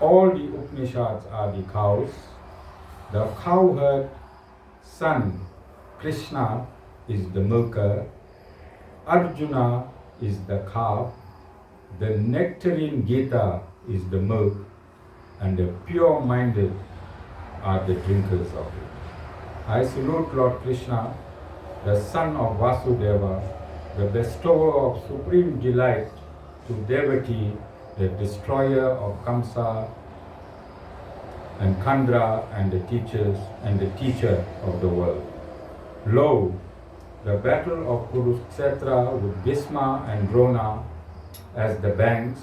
All the Upanishads are the cows. The cowherd son, Krishna, is the milker. Arjuna is the calf. The nectarine Gita is the milk, and the pure-minded are the drinkers of it. I salute Lord Krishna, the son of Vasudeva, the bestower of supreme delight to Devaki, the destroyer of Kamsa and Khandra, and the teacher of the world. Lo, the battle of Kurukshetra with Bhisma and Drona as the banks,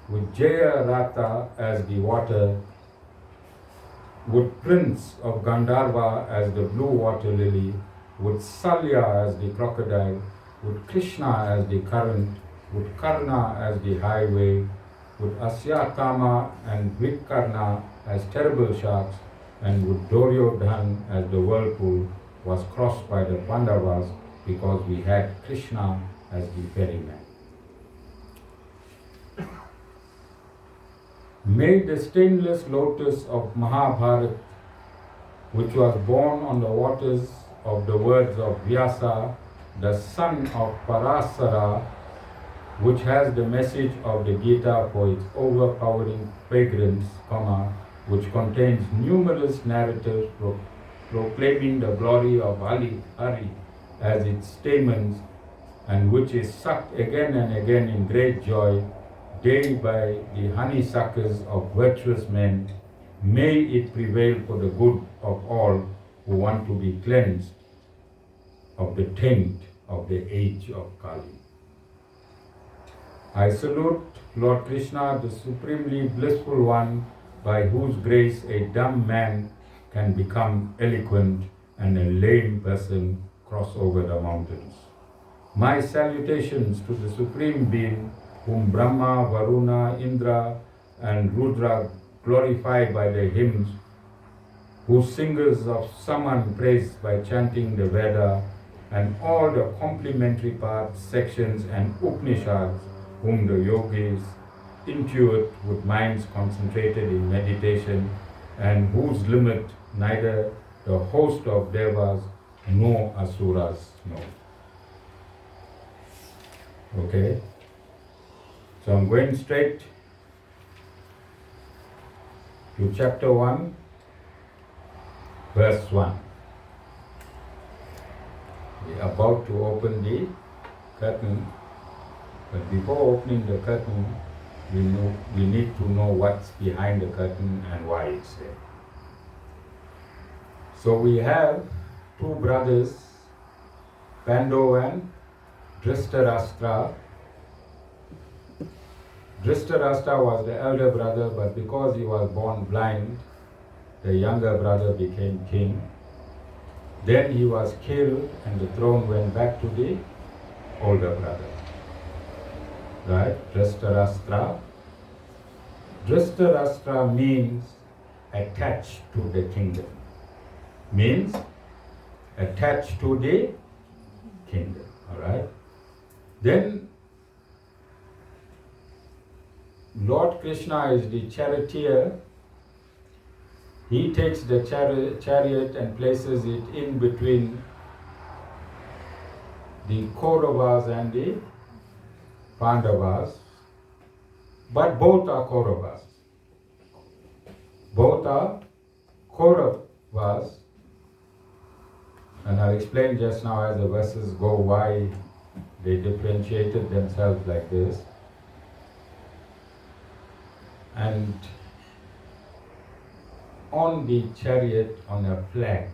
with Jayarata as the water, with Prince of Gandharva as the blue water lily, with Salya as the crocodile, with Krishna as the current, with Karna as the highway, with Asyatama and Vikarna as terrible sharks, and with Duryodhan as the whirlpool, was crossed by the Pandavas because we had Krishna as the ferryman. May the stainless lotus of Mahabharata, which was born on the waters of the words of Vyasa, the son of Parasara, which has the message of the Gita for its overpowering fragrance, which contains numerous narratives proclaiming the glory of Hari as its stamens, and which is sucked again and again in great joy, day by the honeysuckers of virtuous men. May it prevail for the good of all who want to be cleansed of the taint of the age of Kali. I salute Lord Krishna, the supremely blissful one, by whose grace a dumb man can become eloquent and a lame person cross over the mountains. My salutations to the Supreme Being, whom Brahma, Varuna, Indra, and Rudra glorify by their hymns, whose singers of Saman praise by chanting the Veda, and all the complementary parts, sections, and Upanishads, whom the yogis intuit with minds concentrated in meditation, and whose limit neither the host of devas nor asuras know. Okay? So I'm going straight to chapter 1, verse 1. We are about to open the curtain, but before opening the curtain, we need to know what's behind the curtain and why it's there. So we have two brothers, Pando and Dhritarashtra. Dhritarashtra was the elder brother, but because he was born blind, the younger brother became king. Then he was killed and the throne went back to the older brother. Right? Dhritarashtra. Dhritarashtra means attached to the kingdom. Means attached to the kingdom. Alright? Then Lord Krishna is the charioteer. He takes the chariot and places it in between the Kauravas and the Pandavas. But both are Kauravas. Both are was, and I explained just now as the verses go why they differentiated themselves like this. And on the chariot on a flag,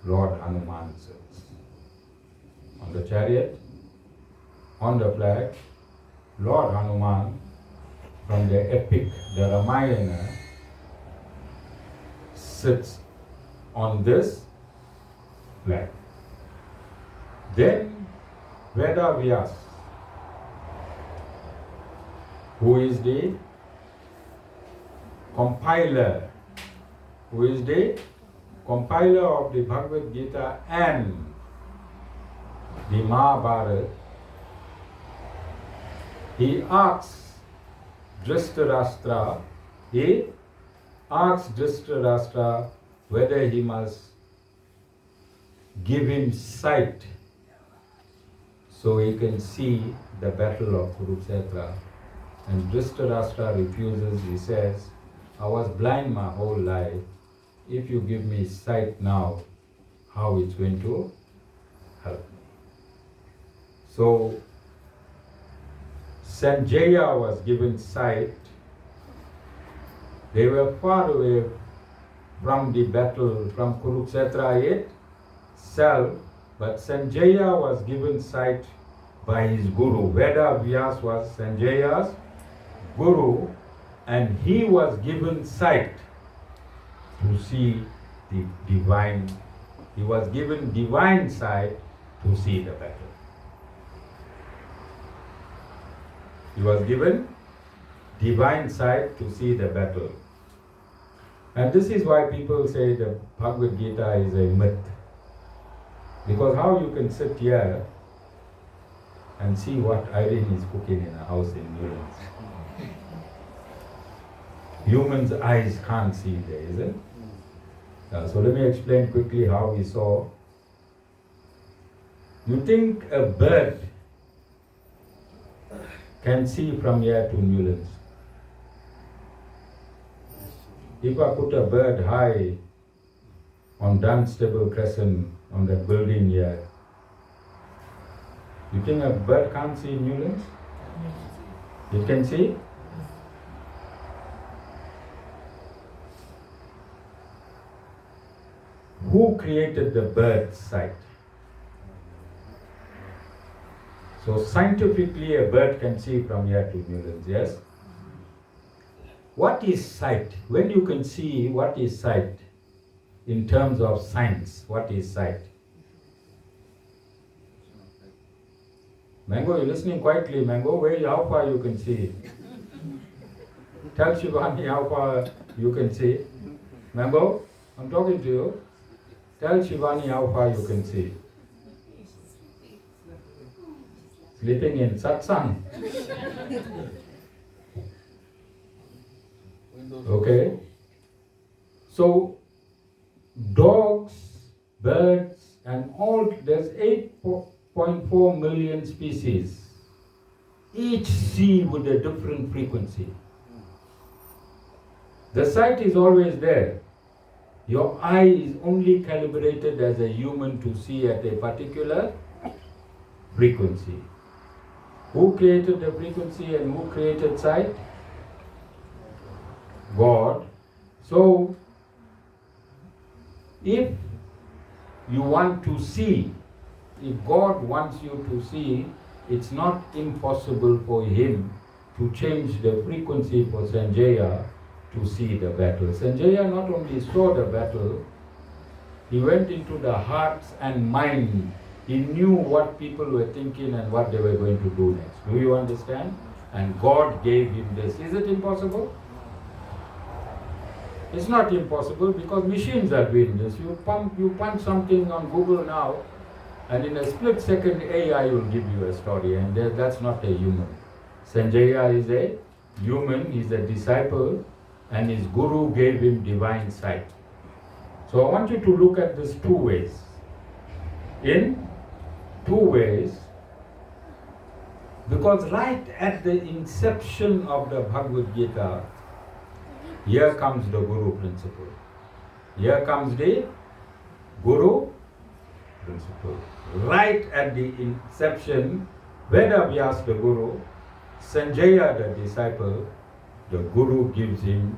Lord Hanuman sits. On the chariot, on the flag, Lord Hanuman from the epic, the Ramayana, sits on this flag. Then Vedas, who is the compiler, of the Bhagavad-Gita and the Mahabharata, he asks Dhritarashtra whether he must give him sight so he can see the battle of Kurukshetra. And Dhritarashtra refuses. He says, I was blind my whole life. If you give me sight now, how it's going to help me? So Sanjaya was given sight. They were far away from the battle, from Kurukshetra itself, but Sanjaya was given sight by his guru. Vedas was Sanjaya's guru, and he was given sight to see the divine. He was given divine sight to see the battle. He was given divine sight to see the battle. And this is why people say the Bhagavad Gita is a myth. Because how you can sit here and see what Irene is cooking in a house in Newlands? Humans' eyes can't see there, isn't it? So let me explain quickly how we saw. You think a bird can see from here to Newlands? If I put a bird high on Dunstable Crescent on that building here, you think a bird can't see Newlands? It can see? Who created the bird's sight? So scientifically a bird can see from here to Newlands, yes? What is sight? When you can see, what is sight? In terms of science, what is sight? Mango, you're listening quietly, Mango. How far you can see? Tell Shivani how far you can see. Mango, I'm talking to you. Tell Shivani how far you can see. Sleeping in satsang. Okay. So, dogs, birds, and all, there's 8.4 million species. Each see with a different frequency. The sight is always there. Your eye is only calibrated as a human to see at a particular frequency. Who created the frequency and who created sight? God. So, if you want to see, if God wants you to see, it's not impossible for him to change the frequency for Sanjaya to see the battle. Sanjaya not only saw the battle, he went into the hearts and mind. He knew what people were thinking and what they were going to do next. Do you understand? And God gave him this. Is it impossible? It's not impossible because machines are doing this. You punch something on Google now, and in a split second AI will give you a story, and that's not a human. Sanjaya is a human, he's a disciple, and his guru gave him divine sight. So I want you to look at this two ways. In two ways, because right at the inception of the Bhagavad Gita, here comes the Guru principle. Here comes the Guru principle. Right at the inception, Vedavyas the Guru, Sanjaya the disciple, the Guru gives him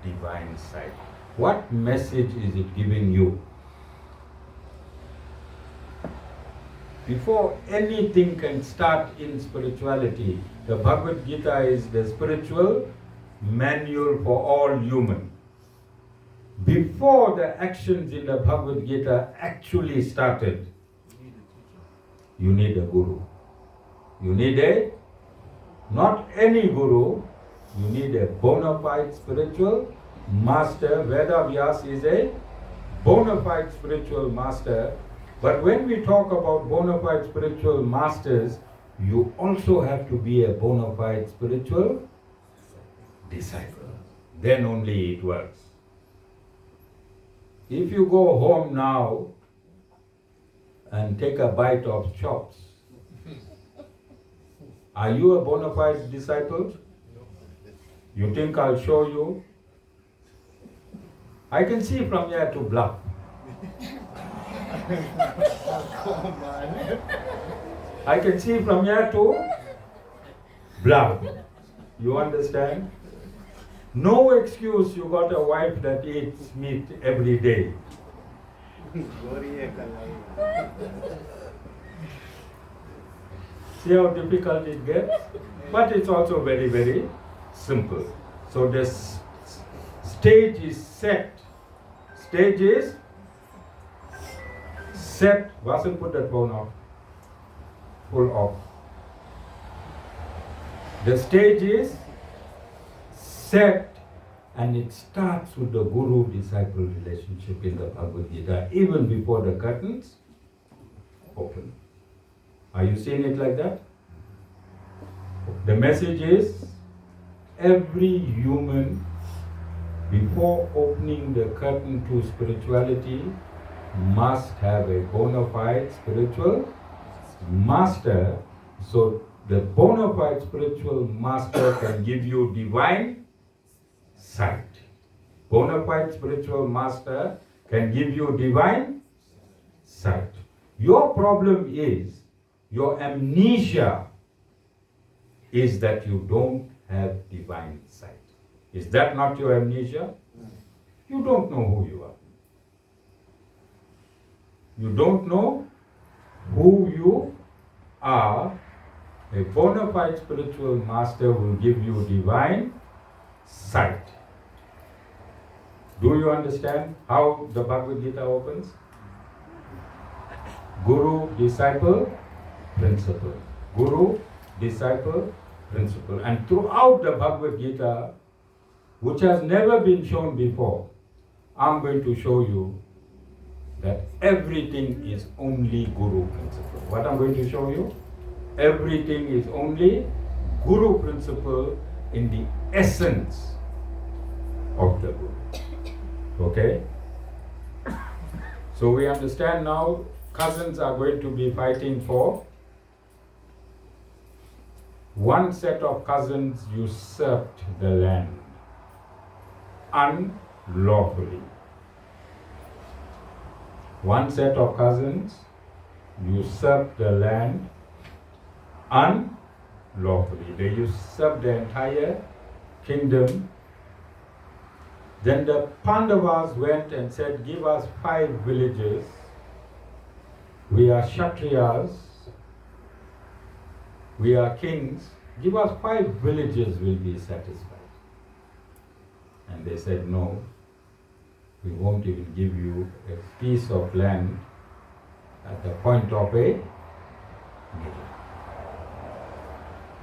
divine sight. What message is it giving you? Before anything can start in spirituality, the Bhagavad Gita is the spiritual manual for all human. Before the actions in the Bhagavad Gita actually started, you need a guru. You need not any guru, you need a bona fide spiritual master. Vedavyas is a bona fide spiritual master. But when we talk about bona fide spiritual masters, you also have to be a bona fide spiritual disciple. Then only it works. If you go home now and take a bite of chops, are you a bona fide disciple? You think I'll show you? I can see from here to bluff. I can see from here to bluff. You understand? No excuse you got a wife that eats meat every day. See how difficult it gets? But it's also very, very simple. So the stage is set. Stage is set. Vasan, put that phone off. Pull off. The stage is set, and it starts with the guru-disciple relationship in the Bhagavad Gita, even before the curtains open. Are you seeing it like that? The message is, every human, before opening the curtain to spirituality, must have a bona fide spiritual master. So the bona fide spiritual master can give you divine sight. Bona fide spiritual master can give you divine sight. Your problem is, your amnesia is that you don't have divine sight. Is that not your amnesia? You don't know who you are. You don't know who you are. A bona fide spiritual master will give you divine sight. Do you understand how the Bhagavad Gita opens? Guru, disciple, principle. Guru, disciple, principle. And throughout the Bhagavad Gita, which has never been shown before, I'm going to show you that everything is only Guru principle. What I'm going to show you? Everything is only Guru principle in the essence of the Guru. Okay? So we understand now, cousins are going to be fighting for. One set of cousins usurped the land unlawfully. One set of cousins usurped the land unlawfully. They usurped the entire kingdom. Then the Pandavas went and said, give us 5 villages. We are Kshatriyas. We are kings. Give us 5 villages, we'll be satisfied. And they said, no, we won't even give you a piece of land at the point of a needle.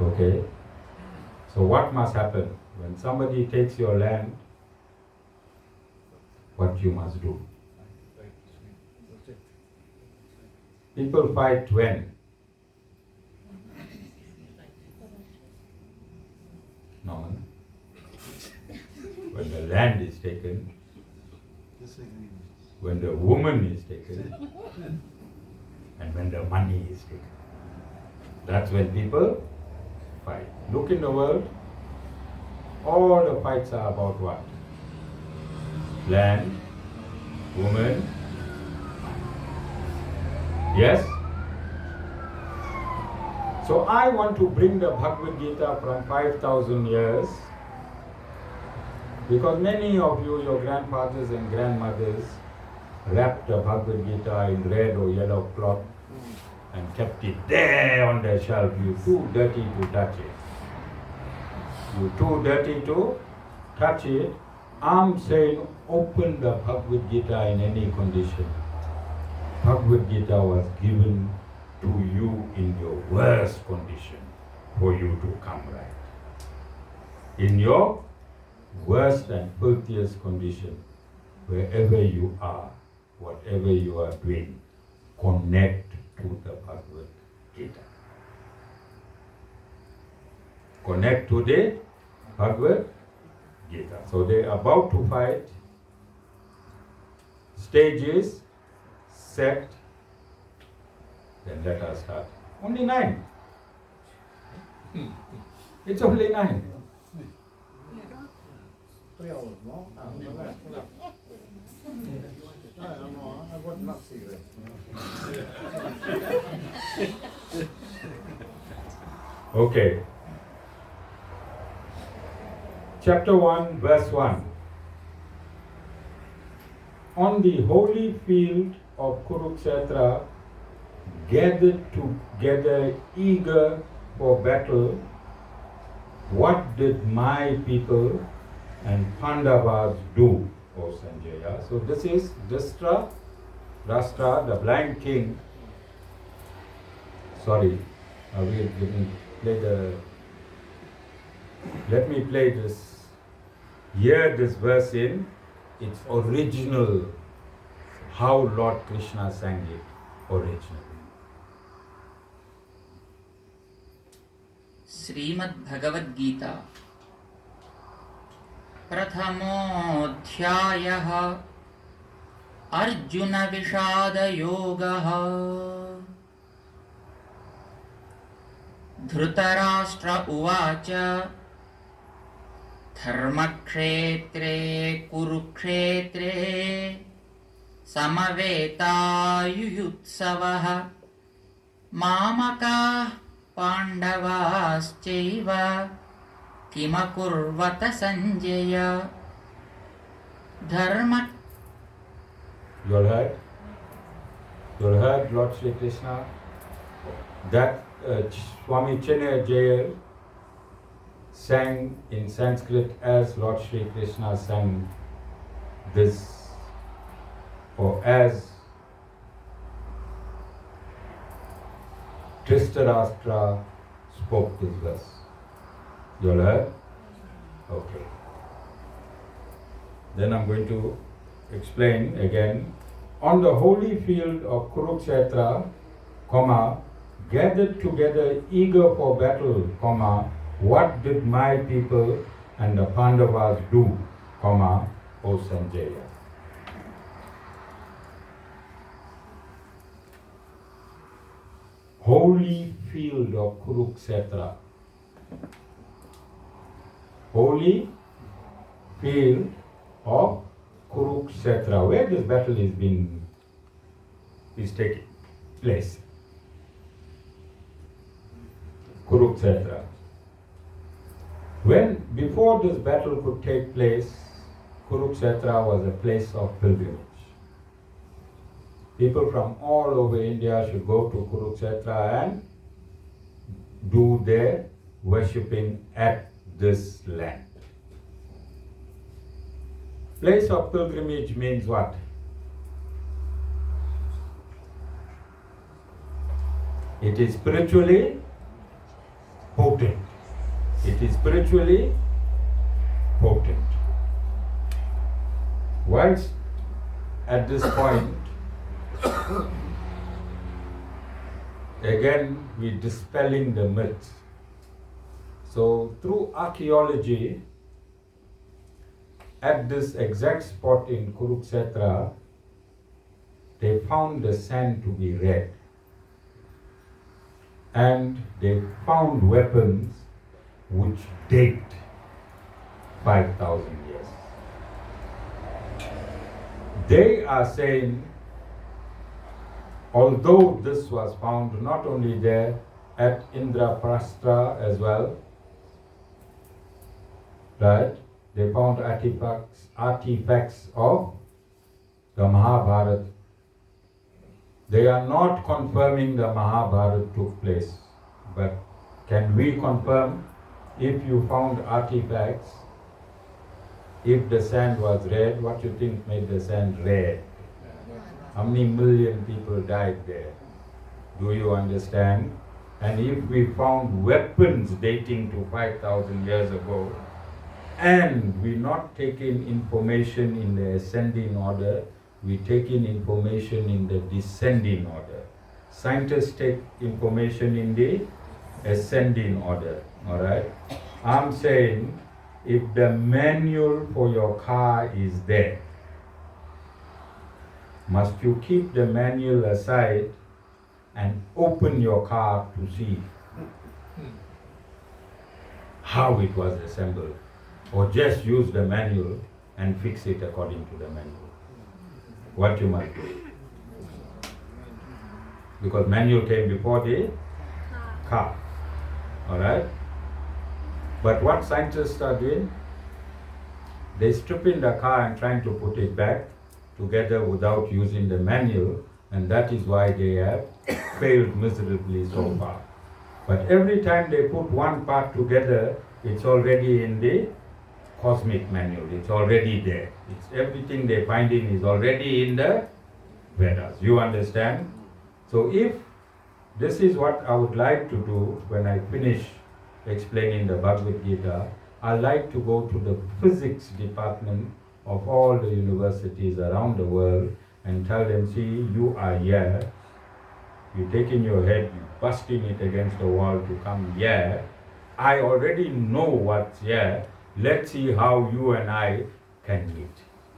Okay? So what must happen? When somebody takes your land, what you must do? People fight when? No. When the land is taken, when the woman is taken, and when the money is taken. That's when people fight. Look in the world, all the fights are about what? Land, woman. Yes? So I want to bring the Bhagavad Gita from 5,000 years, because many of you, your grandfathers and grandmothers, wrapped the Bhagavad Gita in red or yellow cloth and kept it there on the shelf. You're too dirty to touch it. You're too dirty to touch it. I'm saying open the Bhagavad Gita in any condition. Bhagavad Gita was given to you in your worst condition for you to come right. In your worst and filthiest condition, wherever you are, whatever you are doing, connect to the Bhagavad Gita. Connect to the Bhagavad Gita. So they're about to fight. Stages set. Then let us start. Only 9. It's only 9. 3 hours, no? I would not see that. Okay. Chapter 1, verse 1. On the holy field of Kurukshetra, gathered together eager for battle, what did my people and Pandavas do, O Sanjaya? So this is Rashtra, the blind king. Sorry, let me play this. Hear this verse in its original, how Lord Krishna sang it originally. Shrimad Bhagavad-Gita Prathamodhyayah Arjuna Vishada Yogah Dhritarashtra Uvacha Dharmakshetre Kurukshetre Samaveta Mamaka Pandavaschaiva Kimakurvata Sanjaya Dharma. You all heard? You all heard Lord Sri Krishna? That Swami Chinmaya sang in Sanskrit as Lord Sri Krishna sang this, or as Dhritarashtra spoke this verse. You all heard? Okay. Then I'm going to explain again. On the holy field of Kurukshetra, gathered together eager for battle, what did my people and the Pandavas do, O Sanjaya? Holy field of Kurukshetra. Holy field of Kurukshetra, where this battle is taking place. Kurukshetra. Before this battle could take place, Kurukshetra was a place of pilgrimage. People from all over India should go to Kurukshetra and do their worshipping at this land. Place of pilgrimage means what? It is spiritually potent. It is spiritually potent. Whilst at this point, again we're dispelling the myth. So through archaeology, at this exact spot in Kurukshetra, they found the sand to be red. And they found weapons which date 5,000 years. They are saying, although this was found not only there at Indraprastha as well, right? They found artifacts of the Mahabharata. They are not confirming the Mahabharata took place, but can we confirm if you found artifacts, if the sand was red, what do you think made the sand red? How many million people died there? Do you understand? And if we found weapons dating to 5,000 years ago, and we not taking information in the ascending order, we taking information in the descending order. Scientists take information in the ascending order, all right? I'm saying if the manual for your car is there, must you keep the manual aside and open your car to see how it was assembled, or just use the manual and fix it according to the manual? What you might do? Because manual came before the car, all right? But what scientists are doing, they strip in the car and trying to put it back together without using the manual, and that is why they have failed miserably so far. But every time they put one part together, it's already in the cosmic manual, it's already there. It's everything they find in is already in the Vedas. You understand? So if this is what I would like to do when I finish explaining the Bhagavad Gita, I like to go to the physics department of all the universities around the world and tell them, see, you are here, you taking your head, you busting it against the wall to come here. I already know what's here. Let's see how you and I can meet.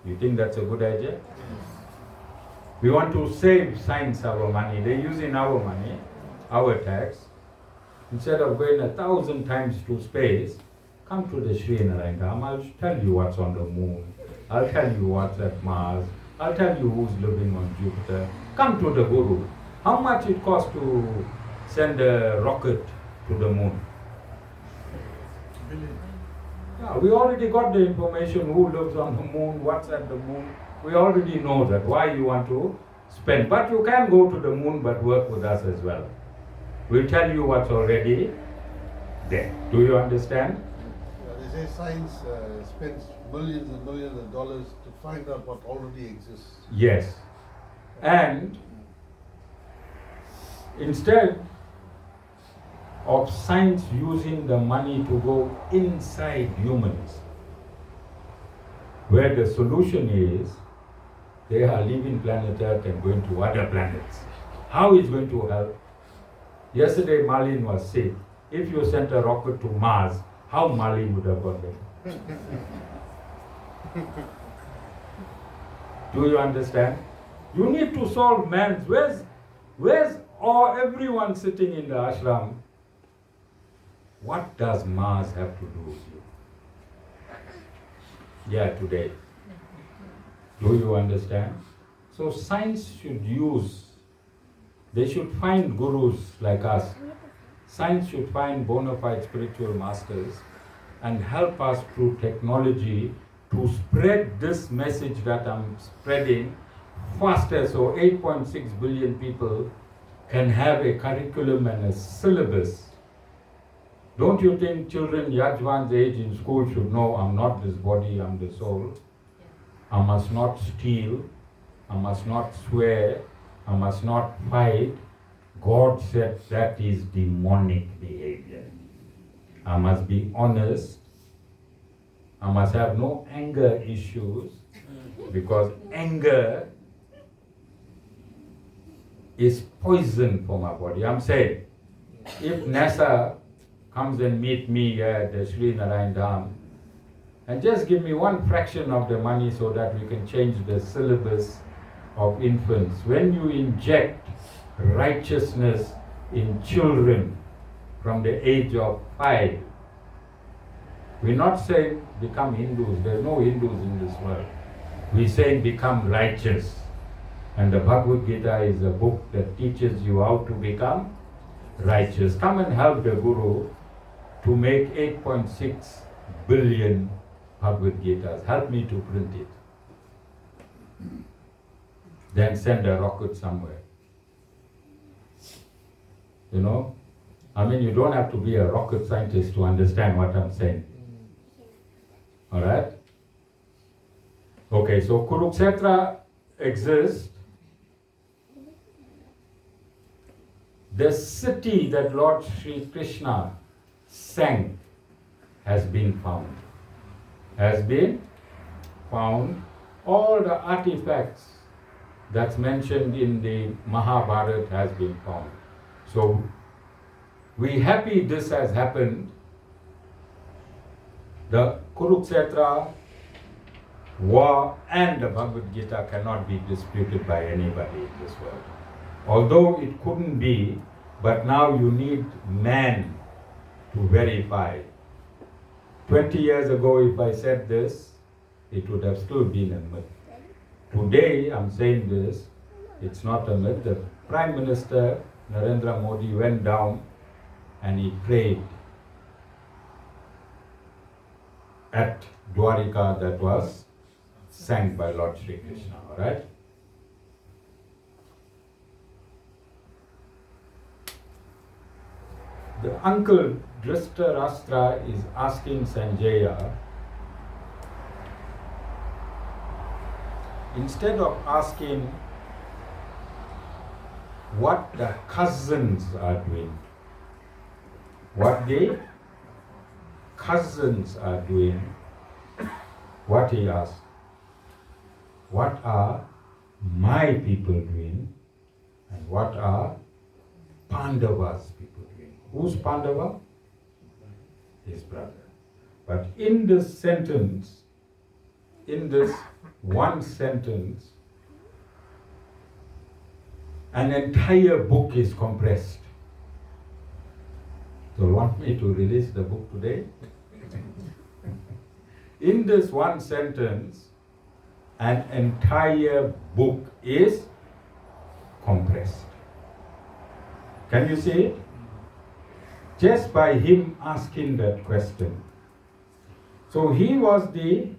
You think that's a good idea? We want to save science our money. They're using our money, our tax. Instead of going 1,000 times to space, come to the Sri Narayan Dham. I'll tell you what's on the moon. I'll tell you what's at Mars. I'll tell you who's living on Jupiter. Come to the Guru. How much it costs to send a rocket to the moon? Yeah, we already got the information who lives on the moon, what's at the moon. We already know that. Why you want to spend? But you can go to the moon but work with us as well. We'll tell you what's already there. Do you understand? They say science spends millions and millions of dollars to find out what already exists. Yes. And instead of science using the money to go inside humans, where the solution is they are leaving planet Earth and going to other planets. How is going to help? Yesterday Marlene was sick. If you sent a rocket to Mars, how Marlene would have got there? Do you understand? You need to solve man's. Where's everyone sitting in the ashram? What does Mars have to do with you? Yeah, today. Do you understand? So science should they should find gurus like us. Science should find bona fide spiritual masters and help us through technology to spread this message that I'm spreading faster, so 8.6 billion people can have a curriculum and a syllabus. Don't you think children Yajvan's age in school should know, I'm not this body, I'm the soul. I must not steal, I must not swear, I must not fight. God said that is demonic behavior. I must be honest. I must have no anger issues, because anger is poison for my body. I'm saying, if NASA comes and meet me at the Sri Narayan Dham and just give me one fraction of the money so that we can change the syllabus of infants. When you inject righteousness in children from the age of 5, we're not saying become Hindus. There's no Hindus in this world. We say become righteous. And the Bhagavad-Gita is a book that teaches you how to become righteous. Come and help the Guru to make 8.6 billion Bhagavad-Gitas. Help me to print it. Then send a rocket somewhere. You know? I mean, you don't have to be a rocket scientist to understand what I'm saying. Alright? Okay, so Kurukshetra exists. The city that Lord Sri Krishna sang has been found. Has been found. All the artifacts that's mentioned in the Mahabharata has been found. So, we're happy this has happened. The Kurukshetra war and the Bhagavad Gita cannot be disputed by anybody in this world. Although it couldn't be, but now you need man to verify. 20 years ago, if I said this, it would have still been a myth. Today, I'm saying this, it's not a myth. The Prime Minister, Narendra Modi, went down and he prayed at Dwarika that was sang by Lord Sri Krishna, alright? The uncle Dhritarashtra is asking Sanjaya, instead of asking what the cousins are doing, what the cousins are doing, what he asked, what are my people doing and what are Pandava's people doing? Who's Pandava? His brother. But in this sentence, in this one sentence, an entire book is compressed. So you want me to release the book today? In this one sentence, an entire book is compressed. Can you see it? Just by him asking that question. So he was the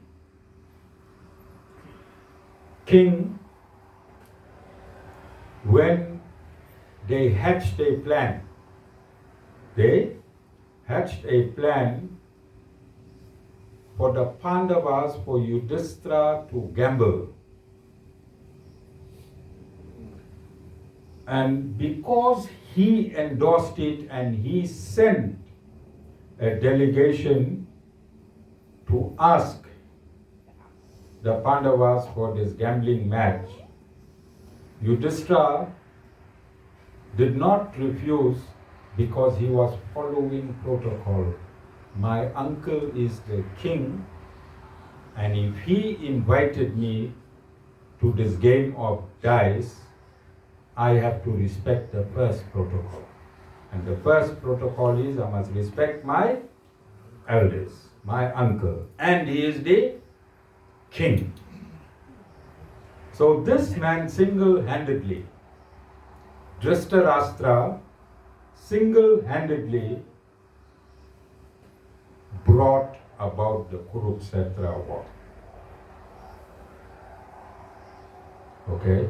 king when they hatched a plan. They hatched a plan for the Pandavas, for Yudhishthira to gamble. And because he endorsed it and he sent a delegation to ask the Pandavas for this gambling match, Yudhishthira did not refuse because he was following protocol. My uncle is the king, and if he invited me to this game of dice, I have to respect the first protocol. And the first protocol is I must respect my elders, my uncle, and he is the king. So this man single-handedly, Dhritarashtra, single-handedly brought about the Kurukshetra war. Okay?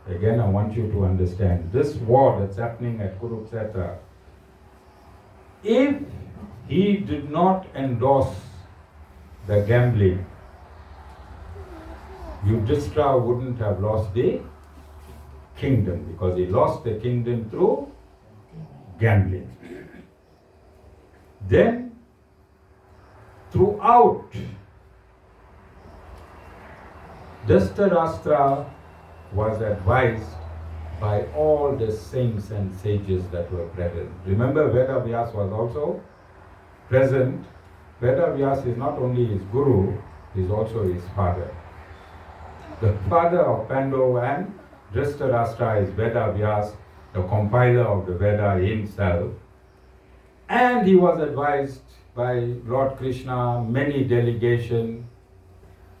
Again, I want you to understand this war that's happening at Kurukshetra. If he did not endorse the gambling, Yudhishthira wouldn't have lost the kingdom, because he lost the kingdom through gambling. Then, throughout, Dhritarashtra was advised by all the saints and sages that were present. Remember, Vedas was also present. Vedas is not only his guru, he is also his father. The father of Pandu and Dhritarashtra is Vedas, the compiler of the Veda himself. And he was advised by Lord Krishna, many delegations,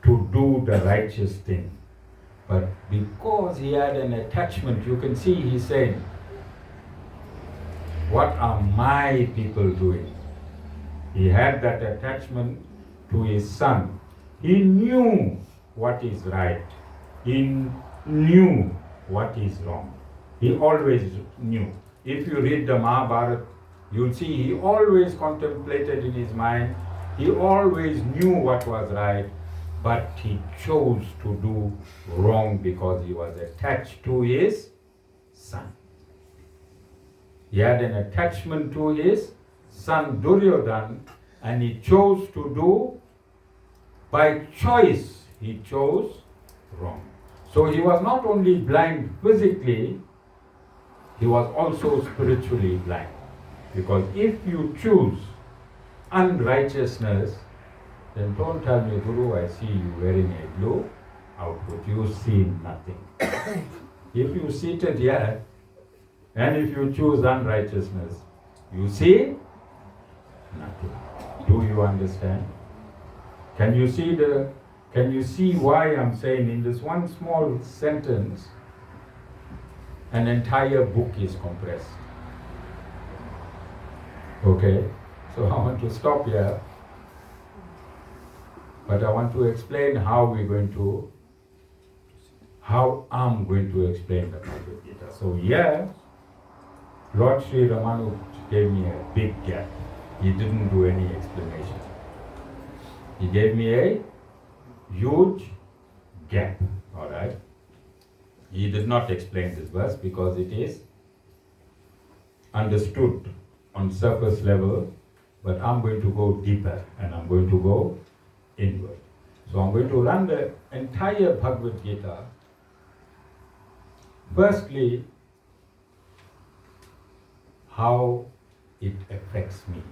to do the righteous thing. But because he had an attachment, you can see he's saying, what are my people doing? He had that attachment to his son. He knew what is right. He knew what is wrong. He always knew. If you read the Mahabharata, you'll see he always contemplated in his mind. He always knew what was right, but he chose to do wrong because he was attached to his son. He had an attachment to his son Duryodhan, and he chose to do, by choice, he chose wrong. So he was not only blind physically, he was also spiritually blind. Because if you choose unrighteousness, then don't tell me, Guru, I see you wearing a blue outfit. You see nothing. If you seated here, and if you choose unrighteousness, you see nothing. Do you understand? Can you see why I'm saying in this one small sentence, an entire book is compressed? Okay, so I want to stop here, but I want to explain how I'm going to explain the Bhagavad Gita. So here, Lord Sri Ramanuj gave me a big gap. He didn't do any explanation. He gave me a huge gap, all right? He did not explain this verse because it is understood on surface level, but I'm going to go deeper and I'm going to go inward. So I'm going to run the entire Bhagavad Gita. Firstly, how it affects me.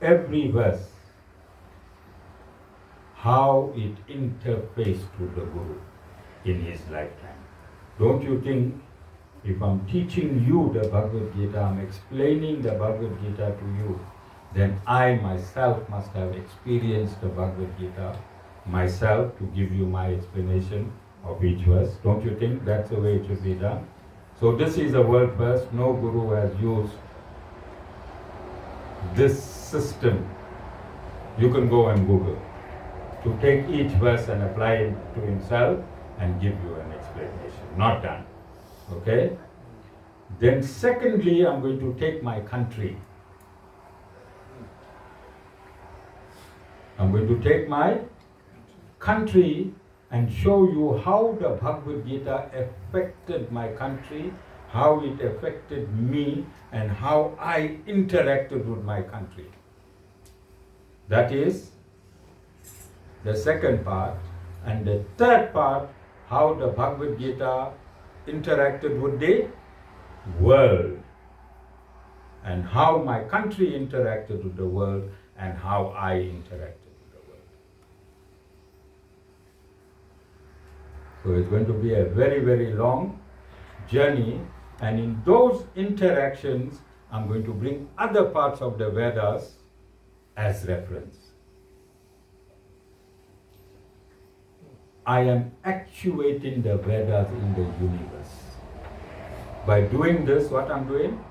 Every verse, how it interfaces to the Guru in his lifetime. Don't you think if I'm teaching you the Bhagavad Gita, I'm explaining the Bhagavad Gita to you, then I myself must have experienced the Bhagavad Gita myself to give you my explanation of each verse. Don't you think that's the way it should be done? So this is a word verse. No Guru has used this system. You can go and Google to take each verse and apply it to himself and give you an explanation. Not done. Okay? Then secondly, I'm going to take my country. I'm going to take my country and show you how the Bhagavad Gita affected my country, how it affected me, and how I interacted with my country. That is the second part. And the third part, how the Bhagavad Gita interacted with the world, and how my country interacted with the world, and how I interacted with the world. So it's going to be a very, very long journey, and in those interactions, I'm going to bring other parts of the Vedas as reference. I am actuating the Vedas in the universe. By doing this, what I'm doing?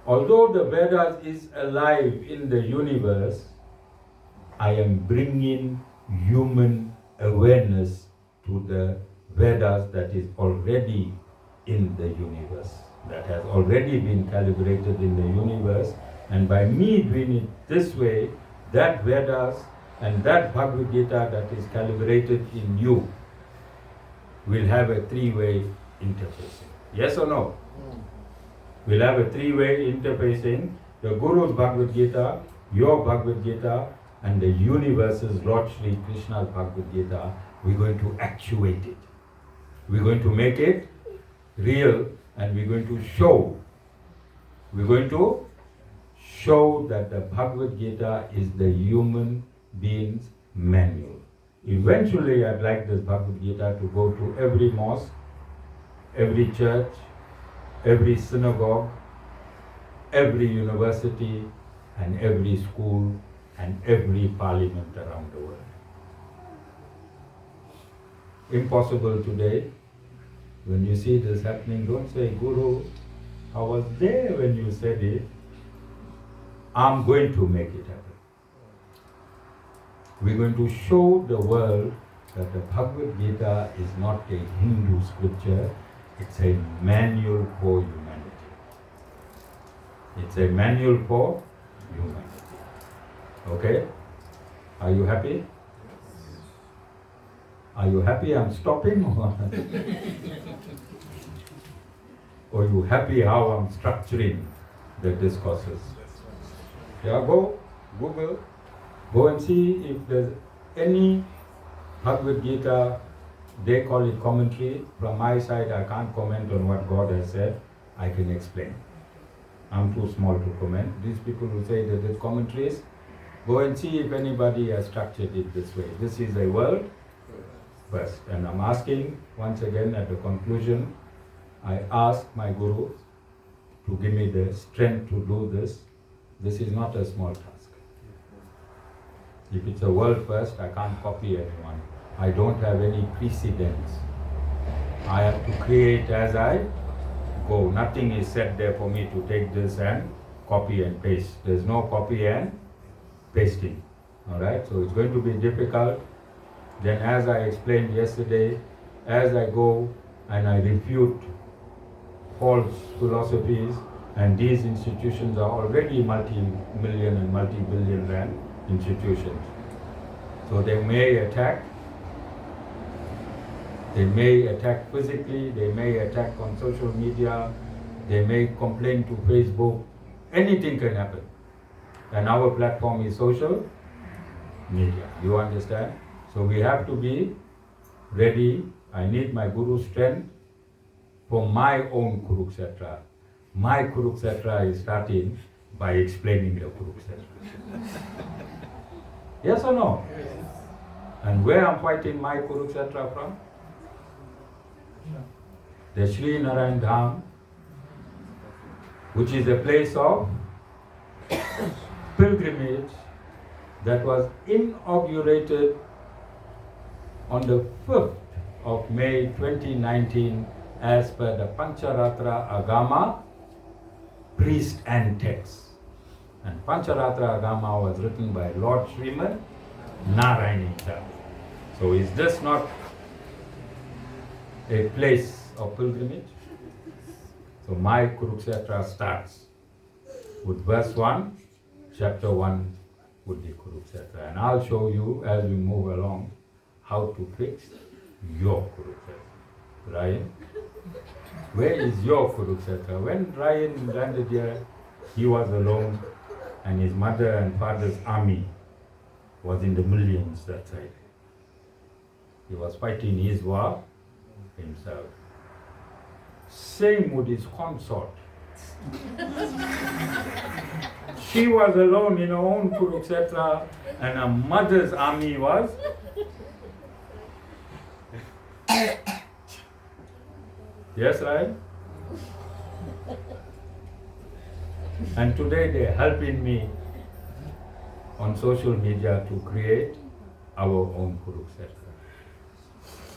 Although the Vedas is alive in the universe, I am bringing human awareness to the Vedas that is already in the universe, that has already been calibrated in the universe. And by me doing it this way, that Vedas and that Bhagavad Gita that is calibrated in you will have a three-way interfacing. Yes or no? We'll have a three-way interfacing. The Guru's Bhagavad Gita, your Bhagavad Gita, and the universe's Lord Sri Krishna's Bhagavad Gita. We're going to actuate it. We're going to make it real, and we're going to show. We're going to show that the Bhagavad Gita is the human being's manual. Eventually, I'd like this Bhagavad Gita to go to every mosque, every church, every synagogue, every university, and every school, and every parliament around the world. impossible today. When you see this happening, don't say, Guru, I was there when you said it. I'm going to make it happen. We're going to show the world that the Bhagavad Gita is not a Hindu scripture, it's a manual for humanity. It's a manual for humanity. Okay? Are you happy? Are you happy I'm stopping? Or are you happy how I'm structuring the discourses? Yeah, go, Google, go and see if there's any Bhagavad Gita, they call it commentary. From my side, I can't comment on what God has said. I can explain. I'm too small to comment. These people who say that it's commentaries, go and see if anybody has structured it this way. This is a world first. And I'm asking, once again at the conclusion, I ask my Guru to give me the strength to do this. This is not a small task. If it's a world first, I can't copy anyone. I don't have any precedents. I have to create as I go. Nothing is set there for me to take this and copy and paste. There's no copy and pasting. Alright, so it's going to be difficult. Then as I explained yesterday, as I go and I refute false philosophies, and these institutions are already multi-million and multi-billion rand institutions. So they may attack physically, they may attack on social media, they may complain to Facebook, anything can happen. And our platform is social media, you understand? So we have to be ready. I need my Guru's strength for my own Kurukshetra. My Kurukshetra is starting by explaining the Kurukshetra. Yes or no? Yes. And where I'm fighting my Kurukshetra from? The Sri Narayan Dham, which is a place of pilgrimage that was inaugurated on the 5th of May 2019 as per the Pancharatra Agama priest and text. And Pancharatra Agama was written by Lord Shrimad Narayan Dham. So is this not a place of pilgrimage? So my Kurukshetra starts with verse 1, chapter 1 would be Kurukshetra. And I'll show you as we move along how to fix your Kurukshetra. Ryan, where is your Kurukshetra? When Ryan landed here, he was alone, and his mother and father's army was in the millions that side. He was fighting his war himself. Same with his consort. She was alone in her own Kurukshetra, and her mother's army was. Yes, right? And today they're helping me on social media to create our own Kurukshetra.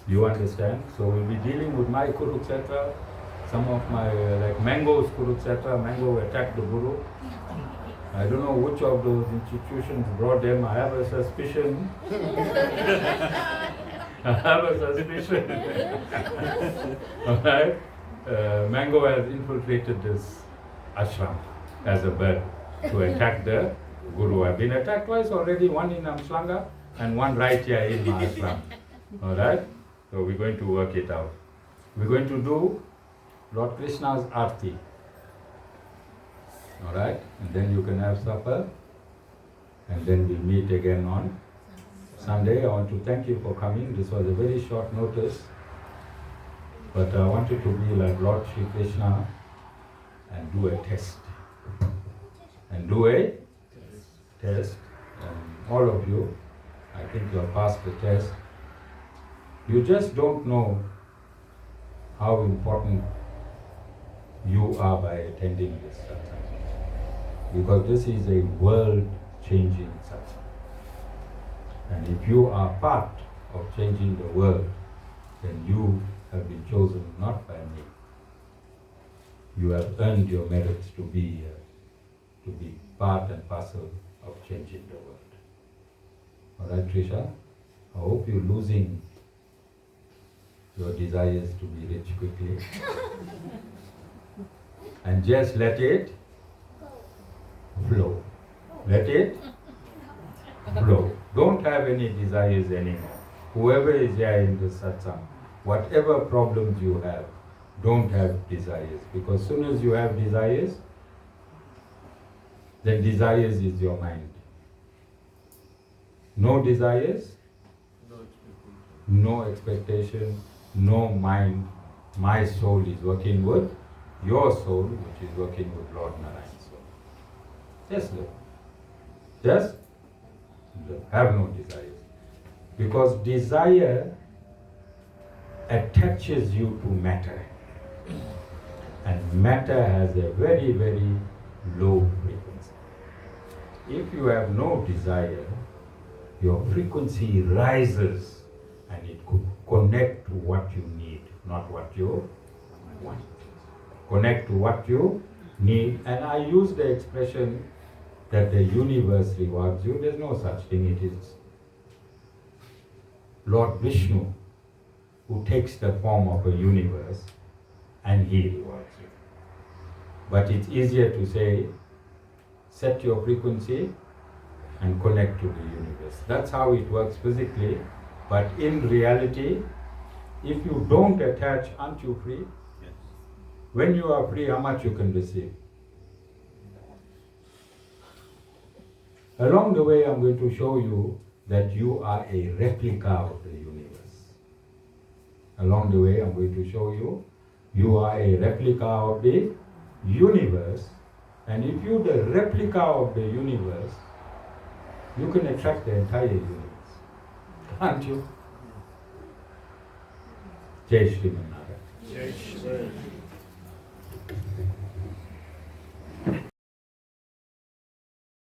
You understand? So we'll be dealing with my Kurukshetra, some of my, like Mango's Kurukshetra. Mango attacked the Guru. I don't know which of those institutions brought them. I have a suspicion. I have a suspicion. Alright? Mango has infiltrated this ashram as a bird to attack the Guru. I've been attacked twice already, one in Amslanga and one right here in my ashram. Alright? So we're going to work it out. We're going to do Lord Krishna's Aarti. Alright? And then you can have supper. And then we'll meet again on Sunday. I want to thank you for coming. This was a very short notice. But I wanted to be like Lord Sri Krishna and do a test. And do a test. And all of you, I think you have passed the test. You just don't know how important you are by attending this satsang. Because this is a world-changing satsang. And if you are part of changing the world, then you have been chosen not by me. You have earned your merits to be part and parcel of changing the world. All right, Trisha? I hope you're losing your desires to be rich quickly. And just let it flow. Let it flow. Don't have any desires anymore. Whoever is here in the satsang, whatever problems you have, don't have desires. Because as soon as you have desires, then desires is your mind. No desires, no expectation, no mind. My soul is working with your soul, which is working with Lord Narayan's soul. Just live. Just live. Have no desires. Because desire attaches you to matter. And matter has a very, very low frequency. If you have no desire, your frequency rises and it could connect to what you need, not what you want. Connect to what you need. And I use the expression that the universe rewards you. There's no such thing. It is Lord Vishnu who takes the form of a universe and he rewards you. But it's easier to say, set your frequency and connect to the universe. That's how it works physically. But in reality, if you don't attach, aren't you free? Yes. When you are free, how much you can receive? Along the way, I'm going to show you that you are a replica of the universe. Along the way, I'm going to show you, you are a replica of the universe. And if you're the replica of the universe, you can attract the entire universe. Can't you? Jai Shri Narayan. Jai Shri Narayan.